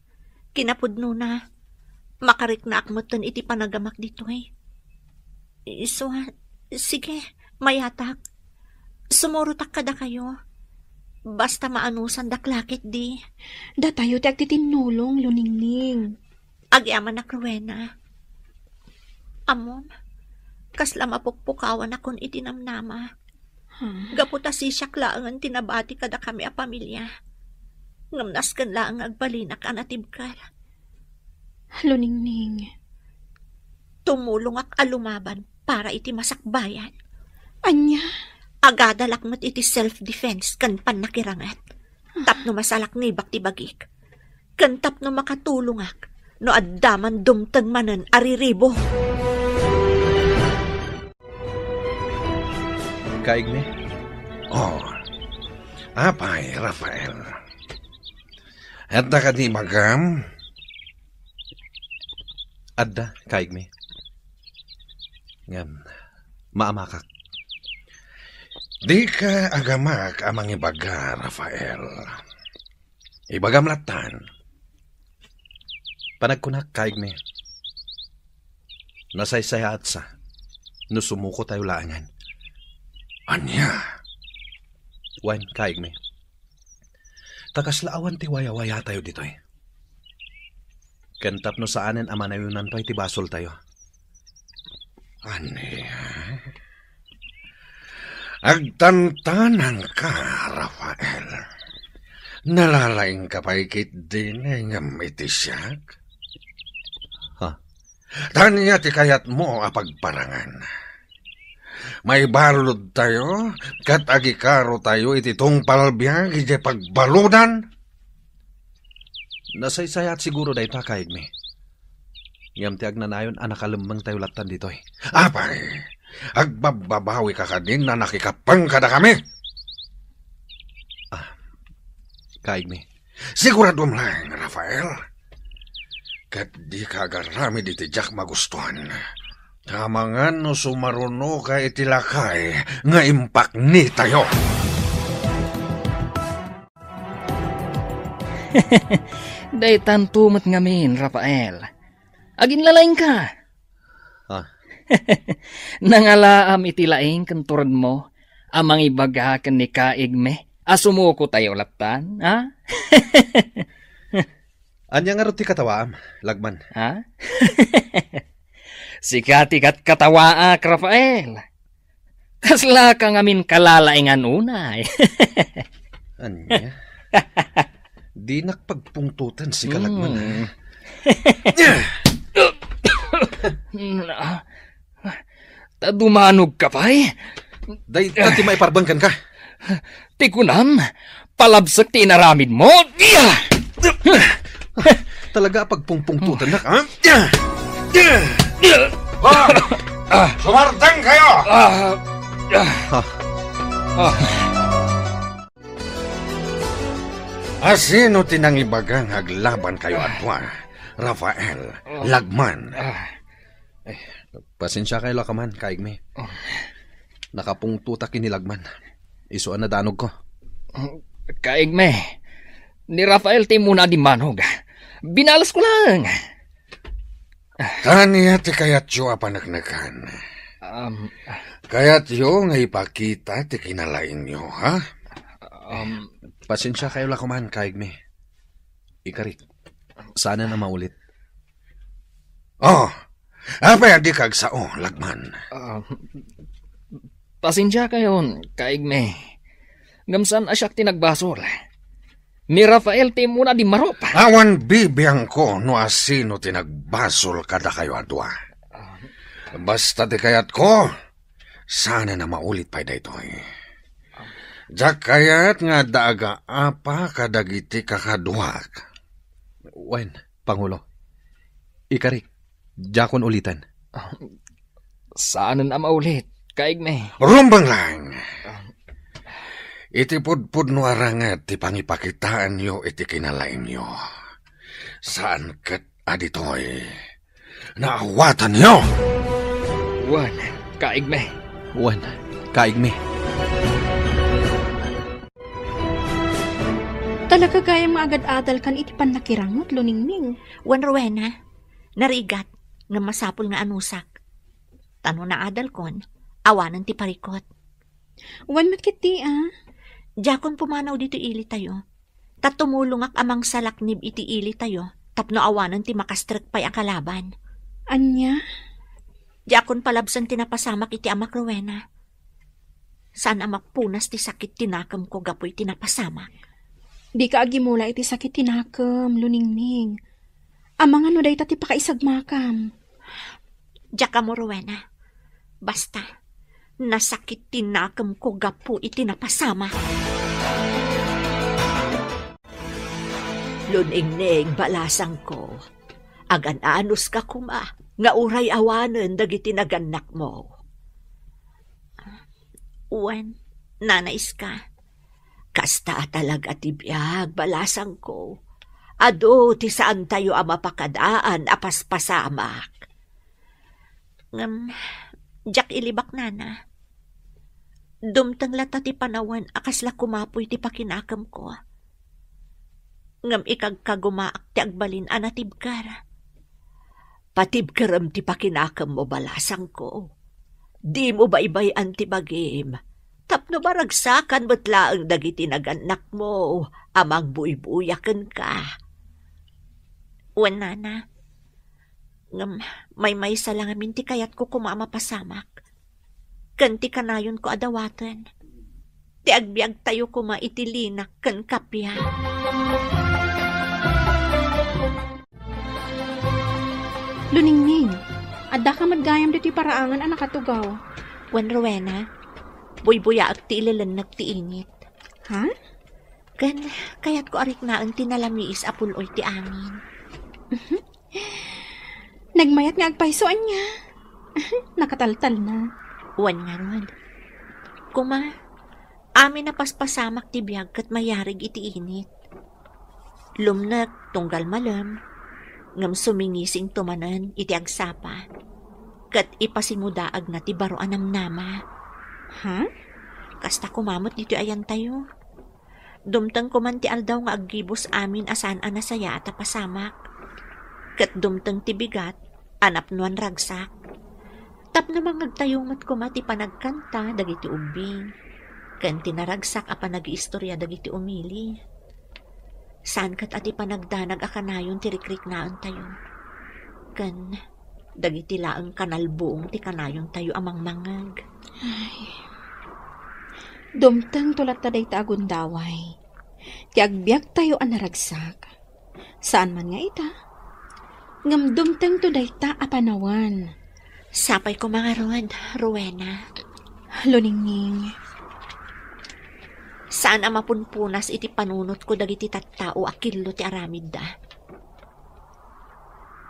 S4: Kinapudno na. Makariknak mo ton iti panagamak dito eh. Iso, sige, mayatak. Sumurutak kada kayo. Basta maanusan daklakit di.
S3: Da tayo ti agtitinulong, Luningning.
S4: Agyaman na, Rowena. Amon, kasla mapukpukawan akon itinamnama. Gaputa si siyaklaan tinabati kada kami a pamilya. Ngamnas kan lang agbalinak anatibkal.
S3: Luningning.
S4: Tumulong ak alumaban para iti masakbayan.
S3: Anya?
S4: Agadalak mo't iti self-defense kan panakirangat. Tapno masalak ni bakti bagik. Kan tapno makatulong ak no addaman dumteng manen ariribo.
S2: Kaig mi?
S6: Oh, apay, Rafael. Adda ka di magam?
S2: Adda, kaig mi. Ngam, maamakak.
S6: Di ka agamak amang ibaga, Rafael. Ibagam latan.
S2: Panagkunak, kaig mi. Nasaysaya at sa. No sumuko tayo laangan.
S6: Anya?
S2: Wan, kaig mi. Takaslaawan ti waya-waya tayo dito eh. Kantap no saanen amanayunan pa iti basol tayo.
S6: Anya? Agtantanan ka, Rafael. Nalalaing ka pa ikit din ngam iti siyak.
S2: Ha?
S6: Tanya ti kayat mo apagparangan. May balod tayo, kat agikaro tayo iti tungpalbiag iti pagbaludan.
S2: Nasaysayat siguro dahi ta, kaig mi. Ngam ti agnanayon anakalembang tayo latan dito eh.
S6: Apay, agbababawi ka kadin na nakikapang kada kami.
S2: Kaig mi.
S6: Sigurado lang, Rafael. kat di kagarami di tijak magustuhan. Tamangan no sumaruno ka itilakay nga impak ni tayo.
S1: Daytan tumot ngamin, Rafael. Agin lalaing ka.
S2: Ah.
S1: Nangalaam itilaing kanturad mo, amang ibaga kan ni kaigme, asumuko tayo latan, ha?
S2: Anya nga rin ti katawaam, lagman.
S1: Ha? Sikatikat katawaak, Rafael. Kasla ka ngamin kalalaingan unay.
S2: Anya? Di nakpagpungtutan si kalagman.
S1: Tadumanog ka pa eh.
S2: Day, tati maiparbangkan ka.
S1: Tikunam, palabsak tinaramid mo.
S2: Talaga pagpungpungtutan na ka.
S6: Sumartang kayo! Asino tinang ibagang aglaban kayo atwa? Rafael, lagman.
S2: Pasensya kayo lakaman, kaigme. Nakapungtuta kinilagman. Isuan na danog ko.
S1: Kaigme, ni Rafael ti muna di manog. Binalas ko lang.
S6: Taniya ti kayat yo apanagnagan. Kayat yo nga ipakita ti kinalain nyo, ha?
S2: Pasensya kayo lakaman, kaigme. Ikarik, sana na maulit.
S6: Oh, apay di kagsao, lagman.
S1: Pasensya kayo, kaigme. Ngamsan asyak tinagbasol. Ni Rafael ti muna di marop.
S6: Awan bibiyang ko no asino tinagbasol kada kayo adwa. Basta di kayat ko, sana na maulit pa daytoy. Jak kayat nga daaga apa kadagiti kakaduak.
S2: Wen, Pangulo. Ikarik, jakon ulitan.
S1: Saan na maulit, kaigme?
S6: Rumbang lang. Iti pudpud no arangat ti pangipakitaan yo iti kinalain yo. Saan kat aditoy? Naawatan yo!
S1: Wan, kaigme.
S2: Wen, kaigme.
S3: Talaga gaya mga agad-adal kan iti pannakirangot, luningning.
S4: Wan Rowena, narigat nga masapul nga anusak. Tano na adal kon, awanan ti parikot.
S3: Wan matkiti
S4: Jakon pumanaw dito ili tayo. Tatumulungak amang salaknib iti ili tayo, tapno awanan ti makastrek pa'y ang kalaban.
S3: Anya?
S4: Jakon palabsan tinapasamak iti amak Rowena. Saan amak punas ti sakit tinakam ko gapoy tinapasamak.
S3: Di ka agimula iti sakit tinakam, luningning. Amang ano day tati pakaisagmakam.
S4: Jaka mo Rowena. Basta. Nasakit tinakam ko gapo iti napasama. Luningning balasang ko. Agan-anos ka kuma, nga uray awanen dagiti naganak mo. Uwan, nanais ka. Kasta talaga ti biyag, balasang ko. Ado ti saan tayo mapakadaan apaspasamak. Jak ilibak nana. Dumtang lata ti panawan akasla kumapoy ti pakinakam ko. Ngam ikagkagumaak ti agbalin anatibkar. Patibkaram ti pakinakam mo balasang ko. Di mo baybayan ti bagim. Tapno baragsakan batlaang dagiti naganak mo. Amang buibuyakan ka. Wan nana. Ngam may salang amin ti kayat ko kumamapasamak. Kanti kanayon ko adawatan. Ti agbiag tayo kuma itilinak kan kapya.
S3: Luningning, adda ka madgayam dito paraangan ang nakatugaw.
S4: Wan Rowena, buy-buya at ti ilalanag ti init.
S3: Ha?
S4: Kan kayat ko arik na ang tinalamiis apuloy ti amin.
S3: Nagmayat nga agpaisoan niya. Nakataltal na.
S4: Wan nga ron. Kuma, amin na paspasamak ti biyag kat mayarig iti init. Lumnak tunggal malam. Ngam sumingising tumanan iti agsapa. Kat ipasimudaag na ti baro anamnama.
S3: Ha?
S4: Kasta kumamot dito ayan tayo. Dumtang kuman ti aldaw nga aggibos amin asan anasaya at pasamak. Kat dumtang ti bigat, anap nuan ragsak. Tap namang agtayong kumat ti panagkanta dagiti ubing. Kan tinaragsak apa nag-iistorya dagiti umili. Saan kat ati panagdanag akanayon ti rikrik naan tayo. Kan dagiti laeng kanalbuong ti kanayon tayo amang mangag.
S3: Dumtang tulat ta day ta agundaway. Ti agbyag tayo anaragsak. Saan man nga ita? Ngam dumtang to day ta apanawan.
S4: Sapay ko mga rod, Rowena.
S3: Luningning.
S4: Saan ang mapunpunas iti panunot ko dagiti tattao akillo ti aramid da?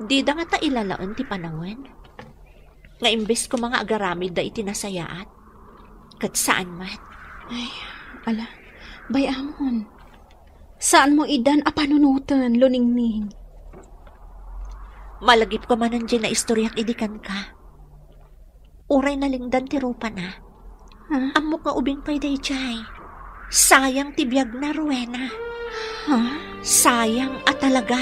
S4: Di da nga ta ilalaon ti panawan? Nga imbes ko mga agaramid da iti nasayaat? Kat saan man?
S3: Ay, ala, bayamon. Saan mo idan apanunutan, Luningning?
S4: Malagip ko man nandiyan na istoryak idikan ka. Uray na lingdan ti rupa na.
S3: Ha?
S4: Amok nga ubing pay day chay. Sayang ti biyag na, Rowena.
S3: Ha?
S4: Sayang at talaga.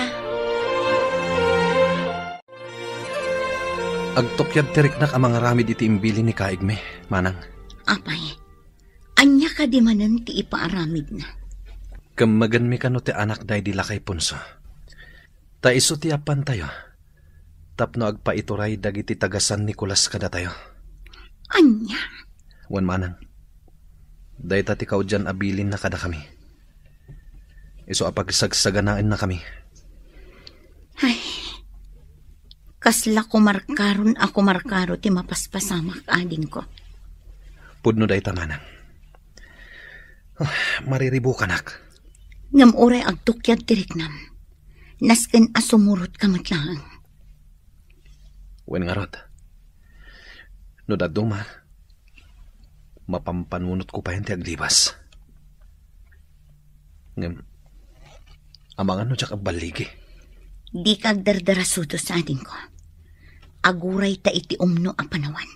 S2: Agtokyad tiriknak ang mga ramid iti imbili ni Kaigme, Manang.
S5: Apay, anya ka di manan ti ipaaramid na.
S2: Kamagan mi kano ti anak day di lakay punso. Ta iso ti apan tayo. Tapno agpaituray dagiti tagasan Nicolas kada tayo.
S5: Anya?
S2: Wan Manang. Day tati kaw dyan abilin na kada kami. Iso apagsagsaganain na kami.
S5: Ay, kasla kumarkaron ako markaro ti mapaspasamak ading ko.
S2: Pudno day tamanang. Mariribo kanak.
S5: Ngam oray agtukyad tiriknam. Nasken asumurot kamatlaan.
S2: Wen nga rod. No daduma, mapampanunot ko pa yan ti aglibas. Ngam, amangan no tsak agbaligi.
S5: Di kag dardarasudo sa ading ko. Aguray ta iti umno a panawan.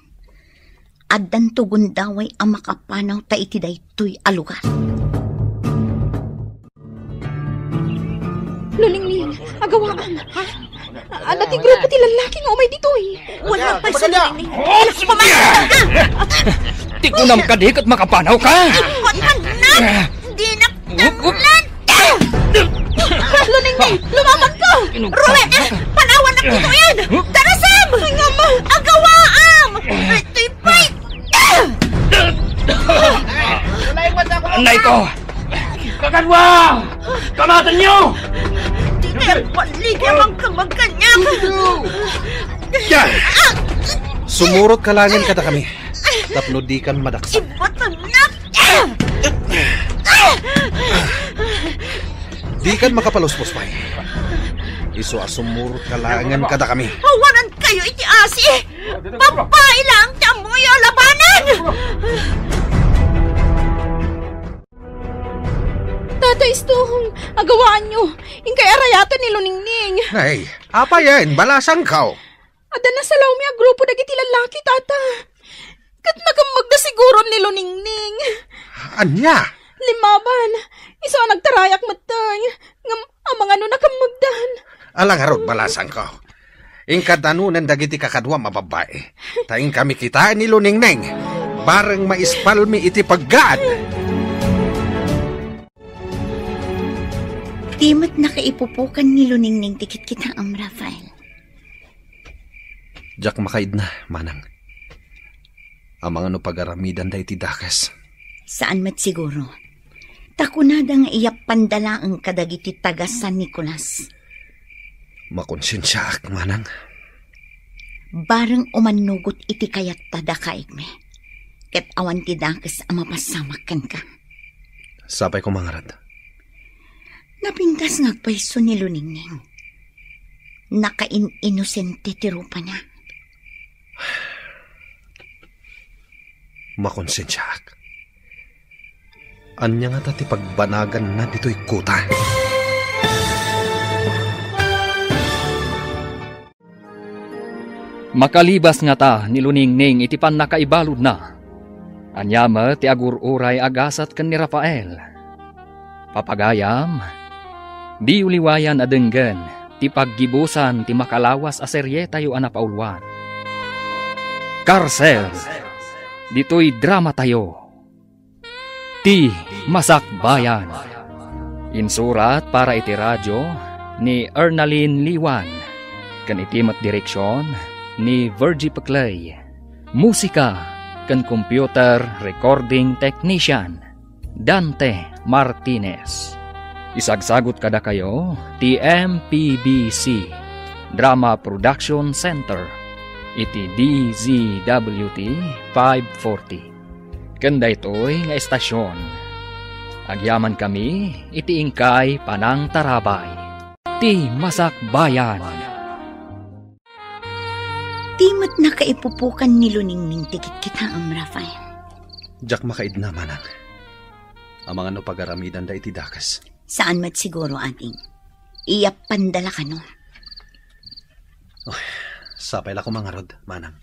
S5: Addan tugon daway ang makapanaw ta iti daytoy a lugar.
S3: Luningning, agawaan. Ha? Anating grupo ti lalaki nga umay dito eh.
S4: Wala pa sa Luningning.
S1: Tikunam ka di kat makapanaw ka.
S4: Kunhan na! Di na tagulan!
S3: Luningning, lumaban ka!
S4: Rowena! Panawan na kito yan! Darasam! Agawaam! Ito'y fight!
S1: Anay ko! Kakadwa! Kamatan niyo!
S4: Di na paligyan ang kamagkanyak!
S2: Yan! Sumurot ka langin kada kami. Tapno di kan madaksa.
S4: Ibatanak!
S2: Di kan makapaluspos pa. Iso asumurot ka langin kada kami.
S4: Hawanan kayo iti asi! Babae lang tamoy o labanan!
S3: Tatay Stong, agawaan nyo. Ingkay arayatan ni Luningning.
S6: Ay, apa yan? Balasang kaw.
S3: Ada na salaw mi a grupo dagiti lalaki, tata. Kat nakamagda siguro ni Luningning.
S6: Anya?
S3: Limaban, iso nagtarayak matay. Ngam, amang ano nakamagdan.
S6: Alang harot balasang kaw. Ingkadanunan dagiti kakadwa mababae. Taing kami kita ni Luningning. Bareng maispalmi iti paggaad.
S5: Timat nakaipupukan ni Luningning tikit kita ang Rafael.
S2: Jak makaid na, Manang. Ang mga no pagaramidan da iti dakas.
S5: Saan mat siguro? Takunada nga iyak pandala ang kadagiti taga San Nicolas.
S2: Makonsensya ak, Manang.
S5: Bareng umanugot iti kayat tada kaigme. Ket awan ti dakas ang mapasamakan ka.
S2: Sapay ko mangarad.
S5: Napintas ngagpaiso ni Luningning. Nakain-inosente ti rupa na.
S2: Makonsensya ak. Anya nga tati pagbanagan na dito'y kuta.
S1: Makalibas nga ta ni Luningning iti pan nakaibalod na. Anyama ti agururay agasat ken ni Rafael. Papagayam, di uliwayan adenggen ti paggibusan ti makalawas a serye tayo anapaulwan. Karsel, dito'y drama tayo. Ti Masakbayan. Insurat para iti radyo ni Ernaline Liwan. Kan itimat direksyon ni Virgie Paclay. Musika kan computer recording technician Dante Martinez. Isagsagot kada kayo ti MPBC Drama Production Center iti DZWT 540. Kanda ito'y nga estasyon. Agyaman kami iti ingkay Panang Tarabay. Ti Masakbayan.
S5: Timat na kaipupukan ni Luningning tikit kita ang Rafael.
S2: Jak makaid na manang. Ang mga no pagaramidan da iti dakas.
S5: Saan mat siguro ating? Iyap pandala ka no?
S2: Sapay la ko mga rod, manang.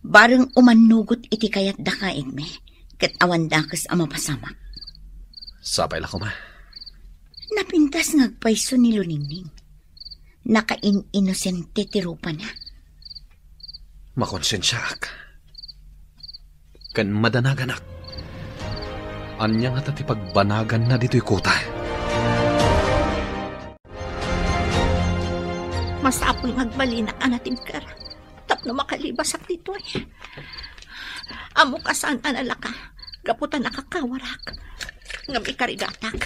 S5: Barang umanugot iti kayat da kaig me, kat awan dakas ang mapasamak.
S2: Sapay la ko ma.
S5: Napintas ngagpaiso ni Luningning. Nakain-inosente ti rupa na.
S2: Makonsensyaak. Kan madanaganak. Anya nga tati pagbanagan na dito'y kuta.
S4: Masapoy magbalinak anatim kar. Tapno makalibasak dito eh. Amo kasaan analaka. Gaputan nakakawarak. Ngam ikarigatak.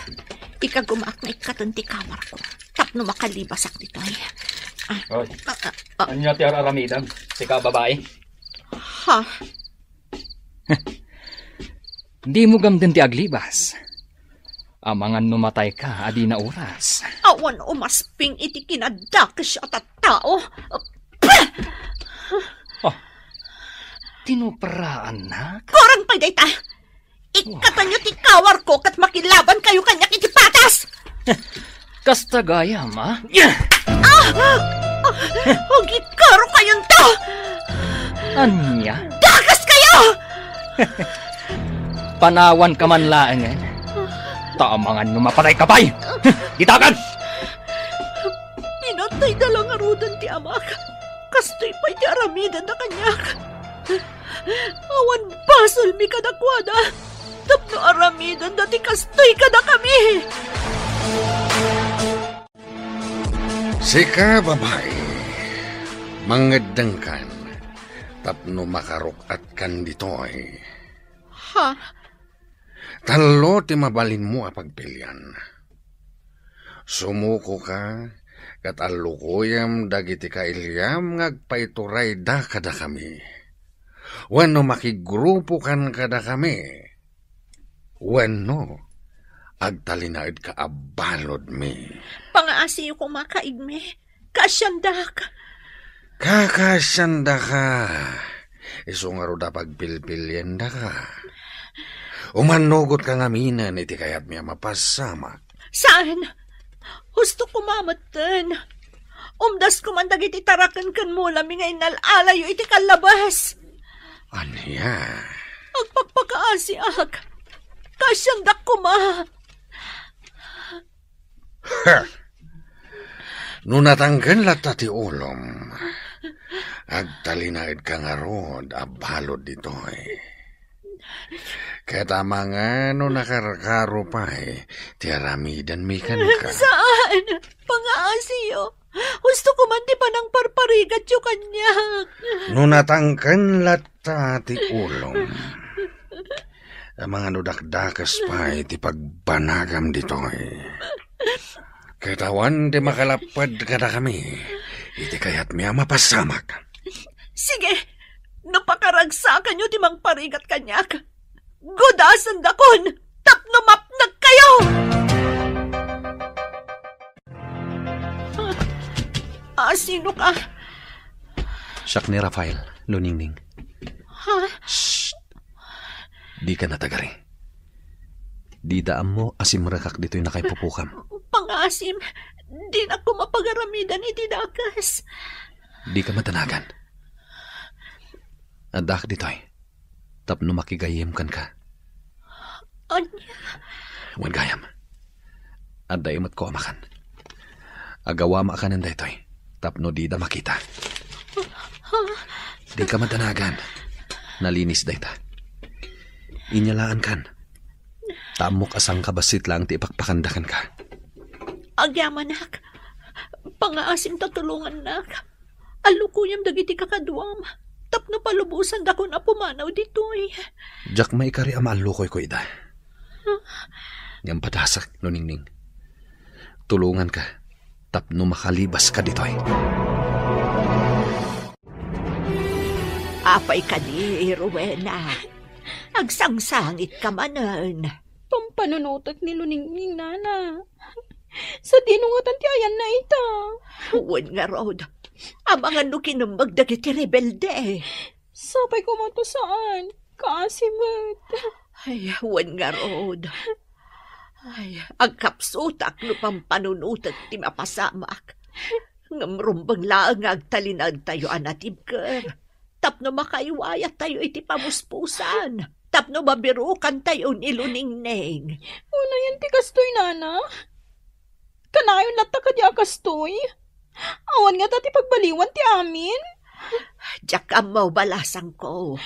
S4: Ikagumak na ikatunti kawar ko. Tapno makalibasak dito eh.
S1: Oy, anya ti araramidan? Sika babae?
S4: Ha?
S1: Di mo gamden ti aglibas. Amangan numatay ka, adi na oras.
S4: Awan umasping iti kinadakas siya at tao.
S1: Tinuparaan na?
S4: Korang pa dayta. Ikatanyo ti kawar ko kat makilaban kayo kanyak iti patas.
S1: Kasta gayam, ha?
S4: Hugit karo kayon to.
S1: Anya?
S4: Dakas kayo!
S1: Panawan ka man laangan. Tamangan numapatay ka pa'y! Itagan!
S7: Pinatay na lang arudan ti amak. Kastoy pa'y ti aramidan na kanyak. Awan basol mi kadakwada. Tapno aramidan dati kastoy kada kami.
S6: Sika, babae, mangedeng kan, tapno makarukat kan ditoy.
S4: Ha?
S6: Talo ti mabalin mo a pagpilyan. Sumuko ka, kat alukuyam dagiti kailyam ngagpaituray da kada kami. Wano makigrupo kan kada kami. Wano agtalinaid ka abalod mi.
S4: Pangaasiyo ko makaigme. Kasyandak.
S6: Kakasyanda ka. Iso nga ro da pagpilpilyan da ka. Umanugot ka nga minan iti kayat miya mapasamak.
S7: Saan? Husto ko mamatan. Umdas ko man dagiti tarakan kan mo lami nga inalalayo iti kalabas.
S6: Anya?
S7: Agpagpakaasi ak. Kasyandak ko ma.
S6: Nunatanggan lata ti ulom. Agtalinaid ka nga rod, abalod ditoy. Kaya tama nga no nakarkaro pa ti aramidan mi kan ka.
S7: Saan? Pangaasiyo. Gusto ko man di pa nang parparigat yung kanyak.
S6: Nunatanggan lata ti ulom. Ang mga nudakdakas pa ti pagbanagam ditoy. Katawan di makalapad kada kami. Iti kayat miya mapasamak.
S7: Sige, napakaragsakan nyo di mang parigat kanyak. Gudasan dakon, tapno mapnag kayo! Sino ka?
S2: Siyak ni Rafael, Luningning.
S7: Ha?
S2: Shh! Di ka natagari. Di daan mo asimrakak dito'y nakaipupukam.
S7: Pangasim, di na ko mapagaramidan iti dakas.
S2: Di ka matanagan. Adak ditoy. Tapno makigayem kan ka.
S7: Anya?
S2: Wan gayam. Aday mat ko amakan. Agawa makanan daytoy. Tapno di da makita. Di ka matanagan. Nalinis dayta. Inyalaan kan. Tamok asang kabasit lang ti ipakpakandakan ka.
S7: Agyaman nak. Pangaasim tatulungan nak. Alukuyam dagiti kakaduam. Tapno palubusan dako na pumanaw ditoy.
S2: Jak may kari amalukoy ko ida. Ngam padasak no ningning. Tulungan ka. Tapno makalibas ka ditoy.
S5: Apay ka di, Rowena. Agsangsangit ka manan.
S3: Pampanunutot ni Luningning, nana. Sa dinungatan ti ayan na ita.
S5: Huwag nga, Rod. Amangan no kinumbag dagiti rebelde.
S3: Sapay ko mo to saan? Kaasimat.
S5: Ay, huwag nga, Rod. Ay, ang kapsutak no pampanunutot ti mapasamak. Ngamrumbang laang agtalinag tayo anatib ka. Tapno makaiwayat tayo iti pamuspusan. Tapno mabirukan tayo ni Luningning.
S3: Una yan ti kastoy, nana. Kanayon lata ka di akastoy. Awan nga tati pagbaliwan ti amin.
S5: Diyak amaw balasang ko.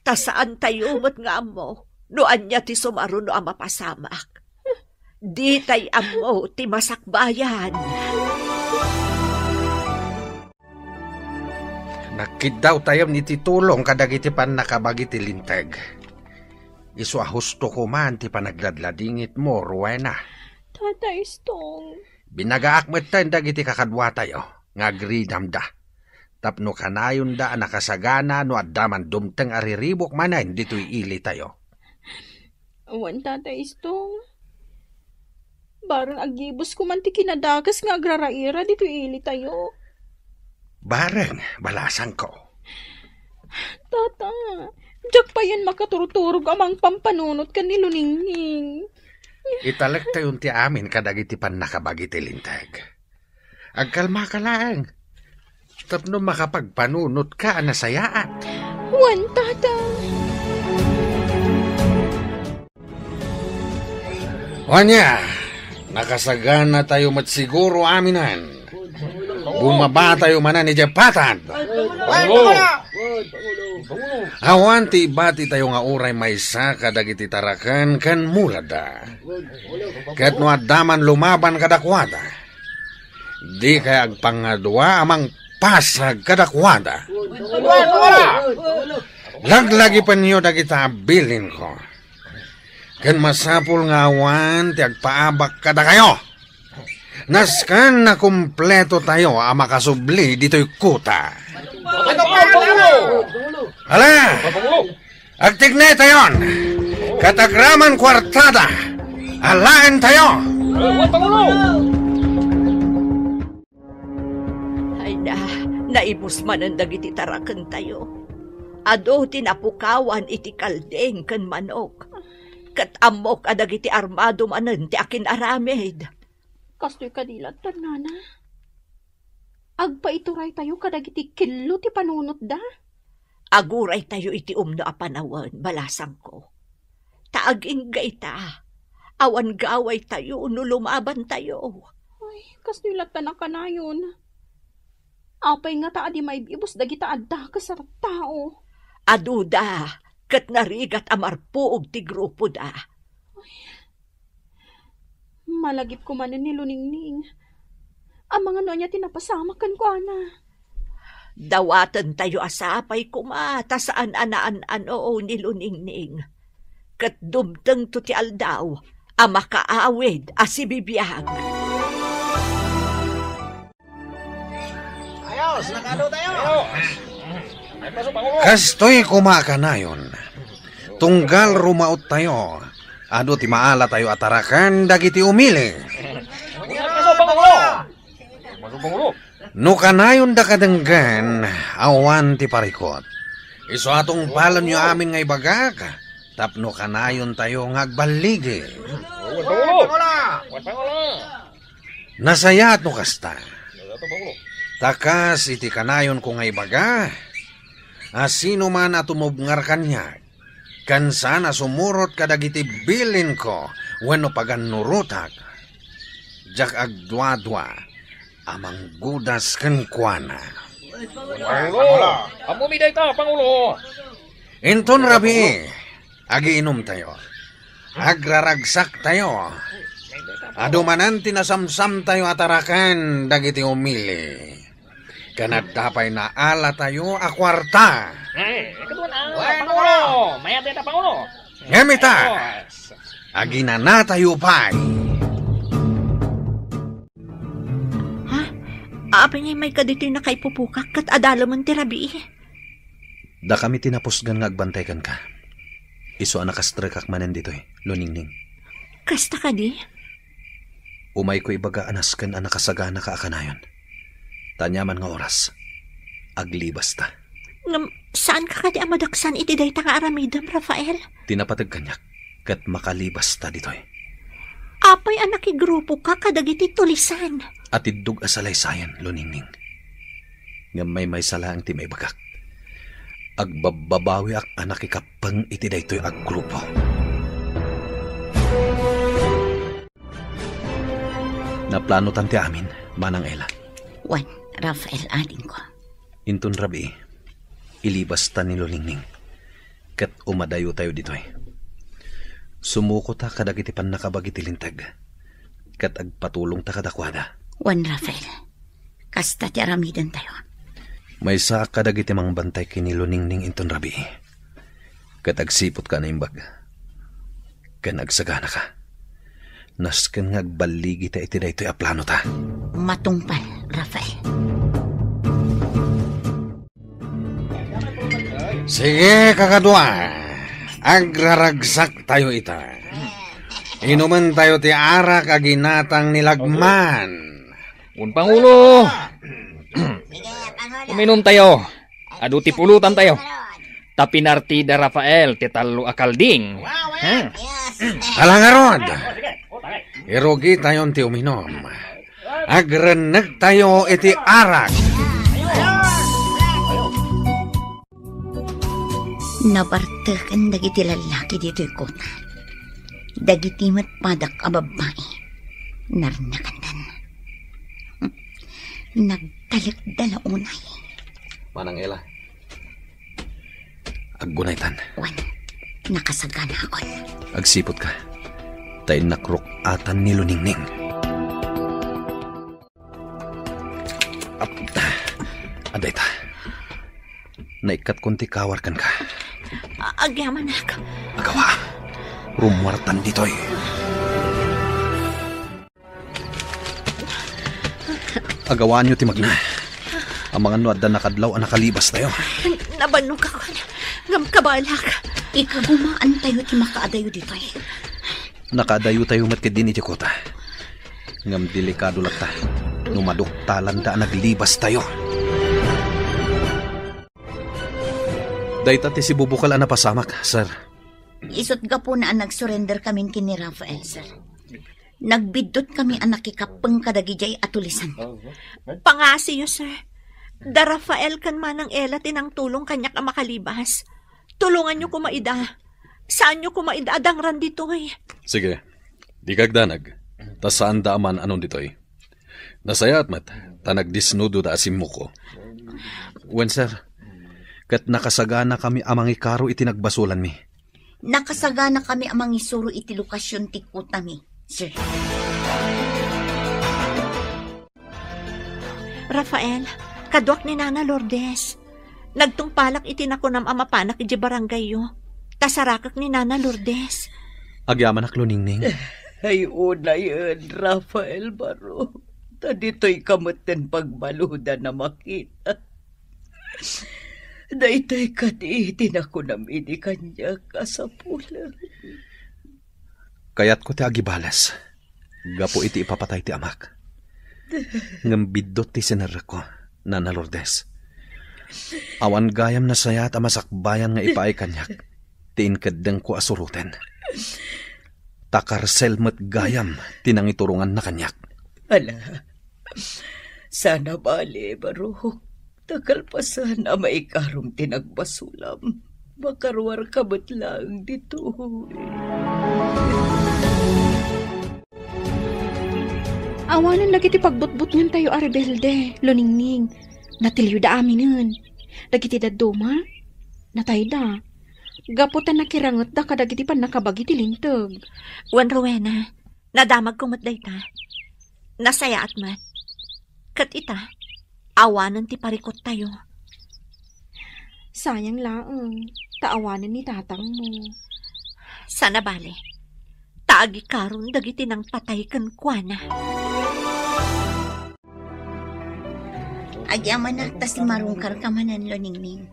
S5: Tasaan tayo mo't nga amaw. Noan niya ti sumaro no ang mapasamak. Di tay amaw ti masakbayan.
S6: Nakid daw tayo ni titulong kadagiti pan nakabagi ti linteg. Isu ahusto ko man ti panagladladingit mo, Rowena.
S3: Tatay Stong.
S6: Binagaakmet tayo dagiti kakadwa tayo, ngagridam da. Tapno kanayon da nakasagana no addaman dumteng ariribok manan dito'y ili tayo.
S3: Awan, Tatay Stong. Barang agibos ko man ti kinadagas nga agraraira dito ili tayo.
S6: Bareng, balasan ko.
S3: Tata, diyak pa yan makaturturog amang pampanunot ka ni Luningning.
S6: Italek tayo ti amin kadagiti pan nakabagi ti linteg. Agkalma ka lang. Tapno makapagpanunot ka nasayaat.
S3: Wan, tata.
S6: Wanya, nakasagana tayo matsiguro aminan. Bumaba tayo manan ni Jepatan. Awan ti bati tayo nga uray maysa kadagiti tarakan kan mulada. Ket no addaman lumaban kadakwada. Di kaya agpangadwa amang pasag kadakwada. Laglagi pa niyo dagita bilin ko. Ken masapul nga awan ti agpaabak kada kayo. Naskan na kumpleto tayo ang makasubli dito'y kuta. Hala! Agtignay tayon! Katagraman kwartada! Alaan tayo!
S5: Ay na, naibus man ang dagiti tarakan tayo. Ado tinapukawan iti kaldeng kan manok. Kat amok adagiti armado manan ti akin aramid.
S3: Kastoy kadilat ta, nana. Agpaituray tayo kadagiti kilo ti panunot da.
S5: Aguray tayo iti umno a panawan, balasang ko. Taag-inggay ta. Awan gaway tayo, no lumaban tayo.
S3: Ay, kastoy lata na kanayon. Apay nga taa di maibibos dagita adda ka sa tao.
S5: Aduda, kat narigat amarpuog ti grupo da.
S3: Malagip ko man ni Luningning. Ang mga nonya tinapasamakan ko, ana.
S5: Dawatan tayo asapay kumata saan anaan-ano ni Luningning. Kat dumteng to ti aldaw, makaawid asibibiyag.
S8: Ayos, nakado tayo.
S6: Kastoy kumakanayon. Tunggal rumaot tayo. Ado ti maala tayo atarakan dagiti umili. No kanayon da kadenggan awan ti parikot. Iso atong palon nyo amin nga ibagak. Tapno kanayon tayo ngagbaligi. Nasayat no kasta. Takas iti kanayon ko nga ibaga. Asino man atumubngar kanya, kan sana sumurot kadagiti bilin ko, wano paganurutak. Jak agdwa-dwa, amang gudas kan kuana.
S1: Pangulo! Amumiday ta, Pangulo!
S6: Inton rabi, agiinom tayo. Agraragsak tayo. Adumanan tinasamsam tayo atarakan dagiti umili. Kanadapay na ala tayo akwarta.
S1: Kaduan Pangulo! Mayat ta, Pangulo!
S6: Ngamita! Aginana tayo pa'y.
S4: Aapay ngay may kadito'y nakaipupukak kat adalaman ti rabi.
S2: Da kami tinapusgan nga agbantay kan ka. Iso anakastrekak manen dito'y, luningning.
S4: Kasta ka di?
S2: Umay ko ibaga anasken anakasagana ka akanayon. Tanyaman nga oras. Aglibas ta.
S4: Ngam, saan ka kadi amadaksan iti day ta nga aramidam, Rafael?
S2: Tinapatag kanyak, kat makalibas ta dito'y.
S4: Apay anak igrupo ka kadagiti tulisan.
S2: At idug asalaysayan, luningning. Ngam may salaang ti may bagak. Agbababawi ak anak ikapang iti daytoy aggrupo. Naplano tanti amin, manang Ela.
S5: Wan, Rafael, ading ko.
S2: Intun rabi, ilibas ta ni luningning. Kat umadayo tayo ditoy. Sumuko ta kadagiti pan nakabagiti lintag. Kat agpatulong ta kadakwada.
S5: Wan, Rafael, kasta ti aramidan tayo.
S2: May sa kadagiti mang bantay kiniluningning inton rabi. Kat agsipot ka na imbag. Kan agsagana ka. Nasken nga agbaligi ta iti daytoy aplano ta.
S5: Matungpal, Rafael.
S6: Sige, kakadwa. Agraragsak tayo ita. Inuman tayo ti arak aginatang nilagman.
S1: Un Pangulo! Uminom tayo. Adu ti pulutan tayo. Tapinartida Rafael, titalo akalding.
S6: Alangarod! Irugi tayo ti uminom. Agreneg tayo iti arak.
S5: Nabartakan dagiti lalaki dito'y kota. Dagiti matpadak a babae. Narnakandan. Nagtalagdala unay.
S2: Manang Ela. Aggunaytan.
S5: Wan, nakasagana ako.
S2: Agsipot ka. Tay nakrok atan ni luningning. Aday ta. Naikat kunti kawarkan ka.
S4: Agyaman ako.
S2: Agawa. Rumwartan ditoy. Agawaan nyo ti magna. Ang mga nuadda nakadlaw ang nakalibas tayo.
S4: Nabanong ka ko. Ngam kabalak.
S5: Ikagumaan tayo ti makaadayo dito eh.
S2: Nakadayo tayo matkidin iti kota. Ngam delikado lang ta. Numaduktalan da naglibas tayo. Dayta ti si bubukal ang napasamak, sir.
S5: Isot ga po na nag-surrender kami kini Rafael, sir. Nagbidot kami ang nakikapang kadagijay atulisan.
S4: Pangasiyo, sir. Da Rafael kan manang Ela tinang tulong kanyak ang makalibas. Tulungan nyo kumaida. Saan nyo kumaida adangran dito eh?
S2: Sige, di kagdanag. Ta saan da aman anon ditoy. Nasayat mat, ta nagdisnudo da asim mo ko. Wen sir, kat nakasagana kami amang ikaro itinagbasulan mi.
S5: Nakasagana kami amang isuro iti lokasyon ti kutami, sir.
S4: Rafael, kadwak ni Nana Lourdes. Nagtungpalak itinakunam amapanak iti barangay yo. Tasarakak ni Nana Lourdes.
S2: Agyaman ak luningning.
S5: Ay una yun, Rafael Baro. Dito'y kamutin pagbaluda na makita. Daytoy katiitin ako namin ni kanya kasapulan.
S2: Kayat ko ti agibalas. Gapo iti ipapatay ti amak. Ngambidot ti sinara ko, Nana Lourdes. Awan gayam na sayat amasakbayan nga ipaay kanyak. Tiinkadang ko asuruten. Takarsel mat gayam tinangiturungan na kanyak.
S5: Ala, sana bali, Baro. Takal pa sana maikarom tinagbasulam. Makarwar ka ba't lang dito?
S3: Awanan lagi ti pagbutbut ngan tayo a rebelde, luningning. Natilyo da aminin. Lagi ti daduma. Natay da. Gaputan nakirangot da kadagiti pan nakabagi ti lintag.
S4: Wan Rowena, nadamag kumot dayta. Nasaya at mat. Kat ita, awanan ti parikot tayo.
S3: Sayang laang. Taawanan ni tatang mo.
S4: Sana bale. Taagi karon dagiti nang patay ken kuana.
S5: Agyaman na tas marungkar ka manan luningning.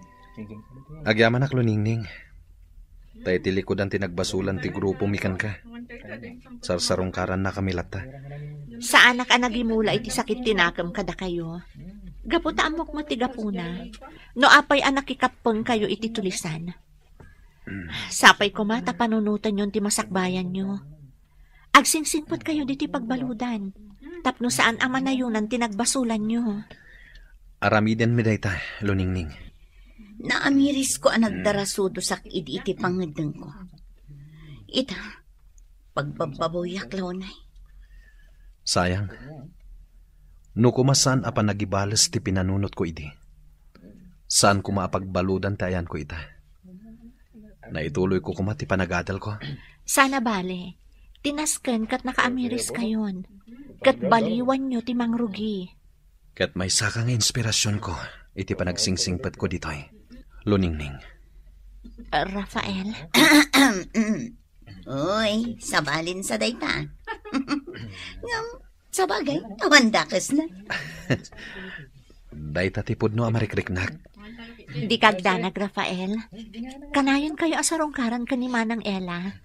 S2: Agyaman ak luningning. Tay ti likodan tinagbasulan ti grupo mikan ka. Sarsarungkaran na kami lata.
S4: Sa anak anagimula iti sakit tinakam kada kayo. Gaputa amok matigapuna. No apay anak ikapeng kayo iti tulisan. Sapay ko mata panunutan yon ti masakbayan nyo. Agsingsingpot kayo diti pagbaludan. Tapno saan amanayunan tinagbasulan nyo.
S2: Aramiden mi dayta, luningning.
S5: Naamiris ko ang nagdarasudo sak iti pangedeng ko. Ita, pagbababoyak launay.
S2: Sayang. No kumasan apa nagibales ti pinanunot ko iti. Saan ko maapagbaludan tayan ko ita. Naituloy ko kumati panagadal ko.
S4: Sana bale, tinasken kat nakaamiris kayon. Kat baliwan nyo ti mangrugi.
S2: Kat may sakang inspirasyon ko, iti panagsingsingpet ko ditoy. Luningning.
S4: Rafael?
S5: Uy, sabalin sa dayta. Ngam, sa bagay, awandakas na.
S2: Dayta tipod no amarikriknak.
S4: Di kagdanag, Rafael. Kanayon kayo asarongkaran ka ni Manang Ella.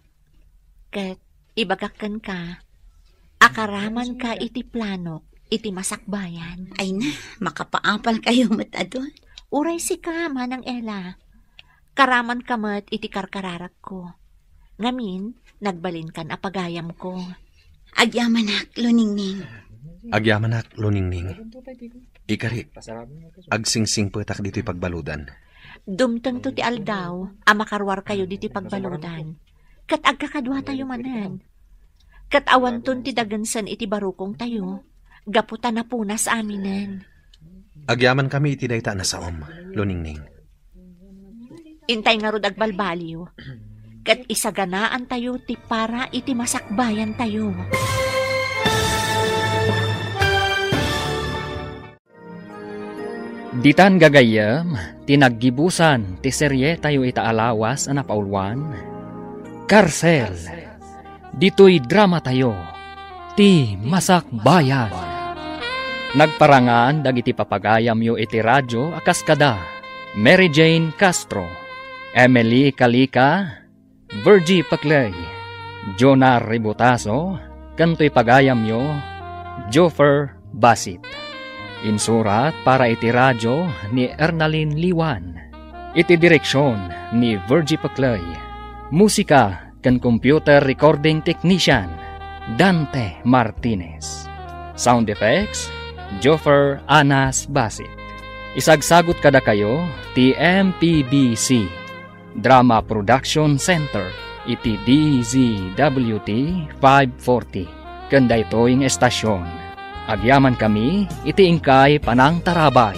S4: Kat ibagakan ka, akaraman ka iti plano, iti masakbayan.
S5: Ay na, makapaapal kayo matadon.
S4: Uray si ka, Manang Ella. Karaman ka mat iti karkararak ko. Ngamin, nagbalin kan apagayam ko.
S5: Agyamanak, luningning.
S2: Agyamanak, luningning. Ikari, agsingsing petak dito'y pagbaludan.
S4: Dumteng to ti aldaw, amakarwar kayo dito'y pagbaludan. Kat agkakadwa tayo manan. Kat awanton ti dagansan iti barukong tayo. Gaputan na punas aminen.
S2: Agyaman kami iti dayta na saom, luningning.
S4: Intay nga rod agbalbaliw. Kat isaganaan tayo ti para iti masakbayan tayo.
S1: Ditan gagayam, tinaggibusan ti serye tayo itaalawas na paulwan. Karsel, dito'y drama tayo, ti masakbayan. Nagparangan dagiti papagayam yo iti radyo akaskada, Mary Jane Castro, Emily Calika, Virgie Paclay, Jonah Ributaso, kanto'y pagayam yo, Joffer Basit. Insurat para iti radyo ni Ernalyn Liwan. Iti direksyon ni Virgie Paclay. Musika kan computer recording technician Dante Martinez. Sound effects Joffer Anas Basit. Isagsagot kada kayo ti MPBC Drama Production Center iti DZWT 540. Kanda ito'ing estasyon. Agyaman kami, iti ingkay panang tarabay.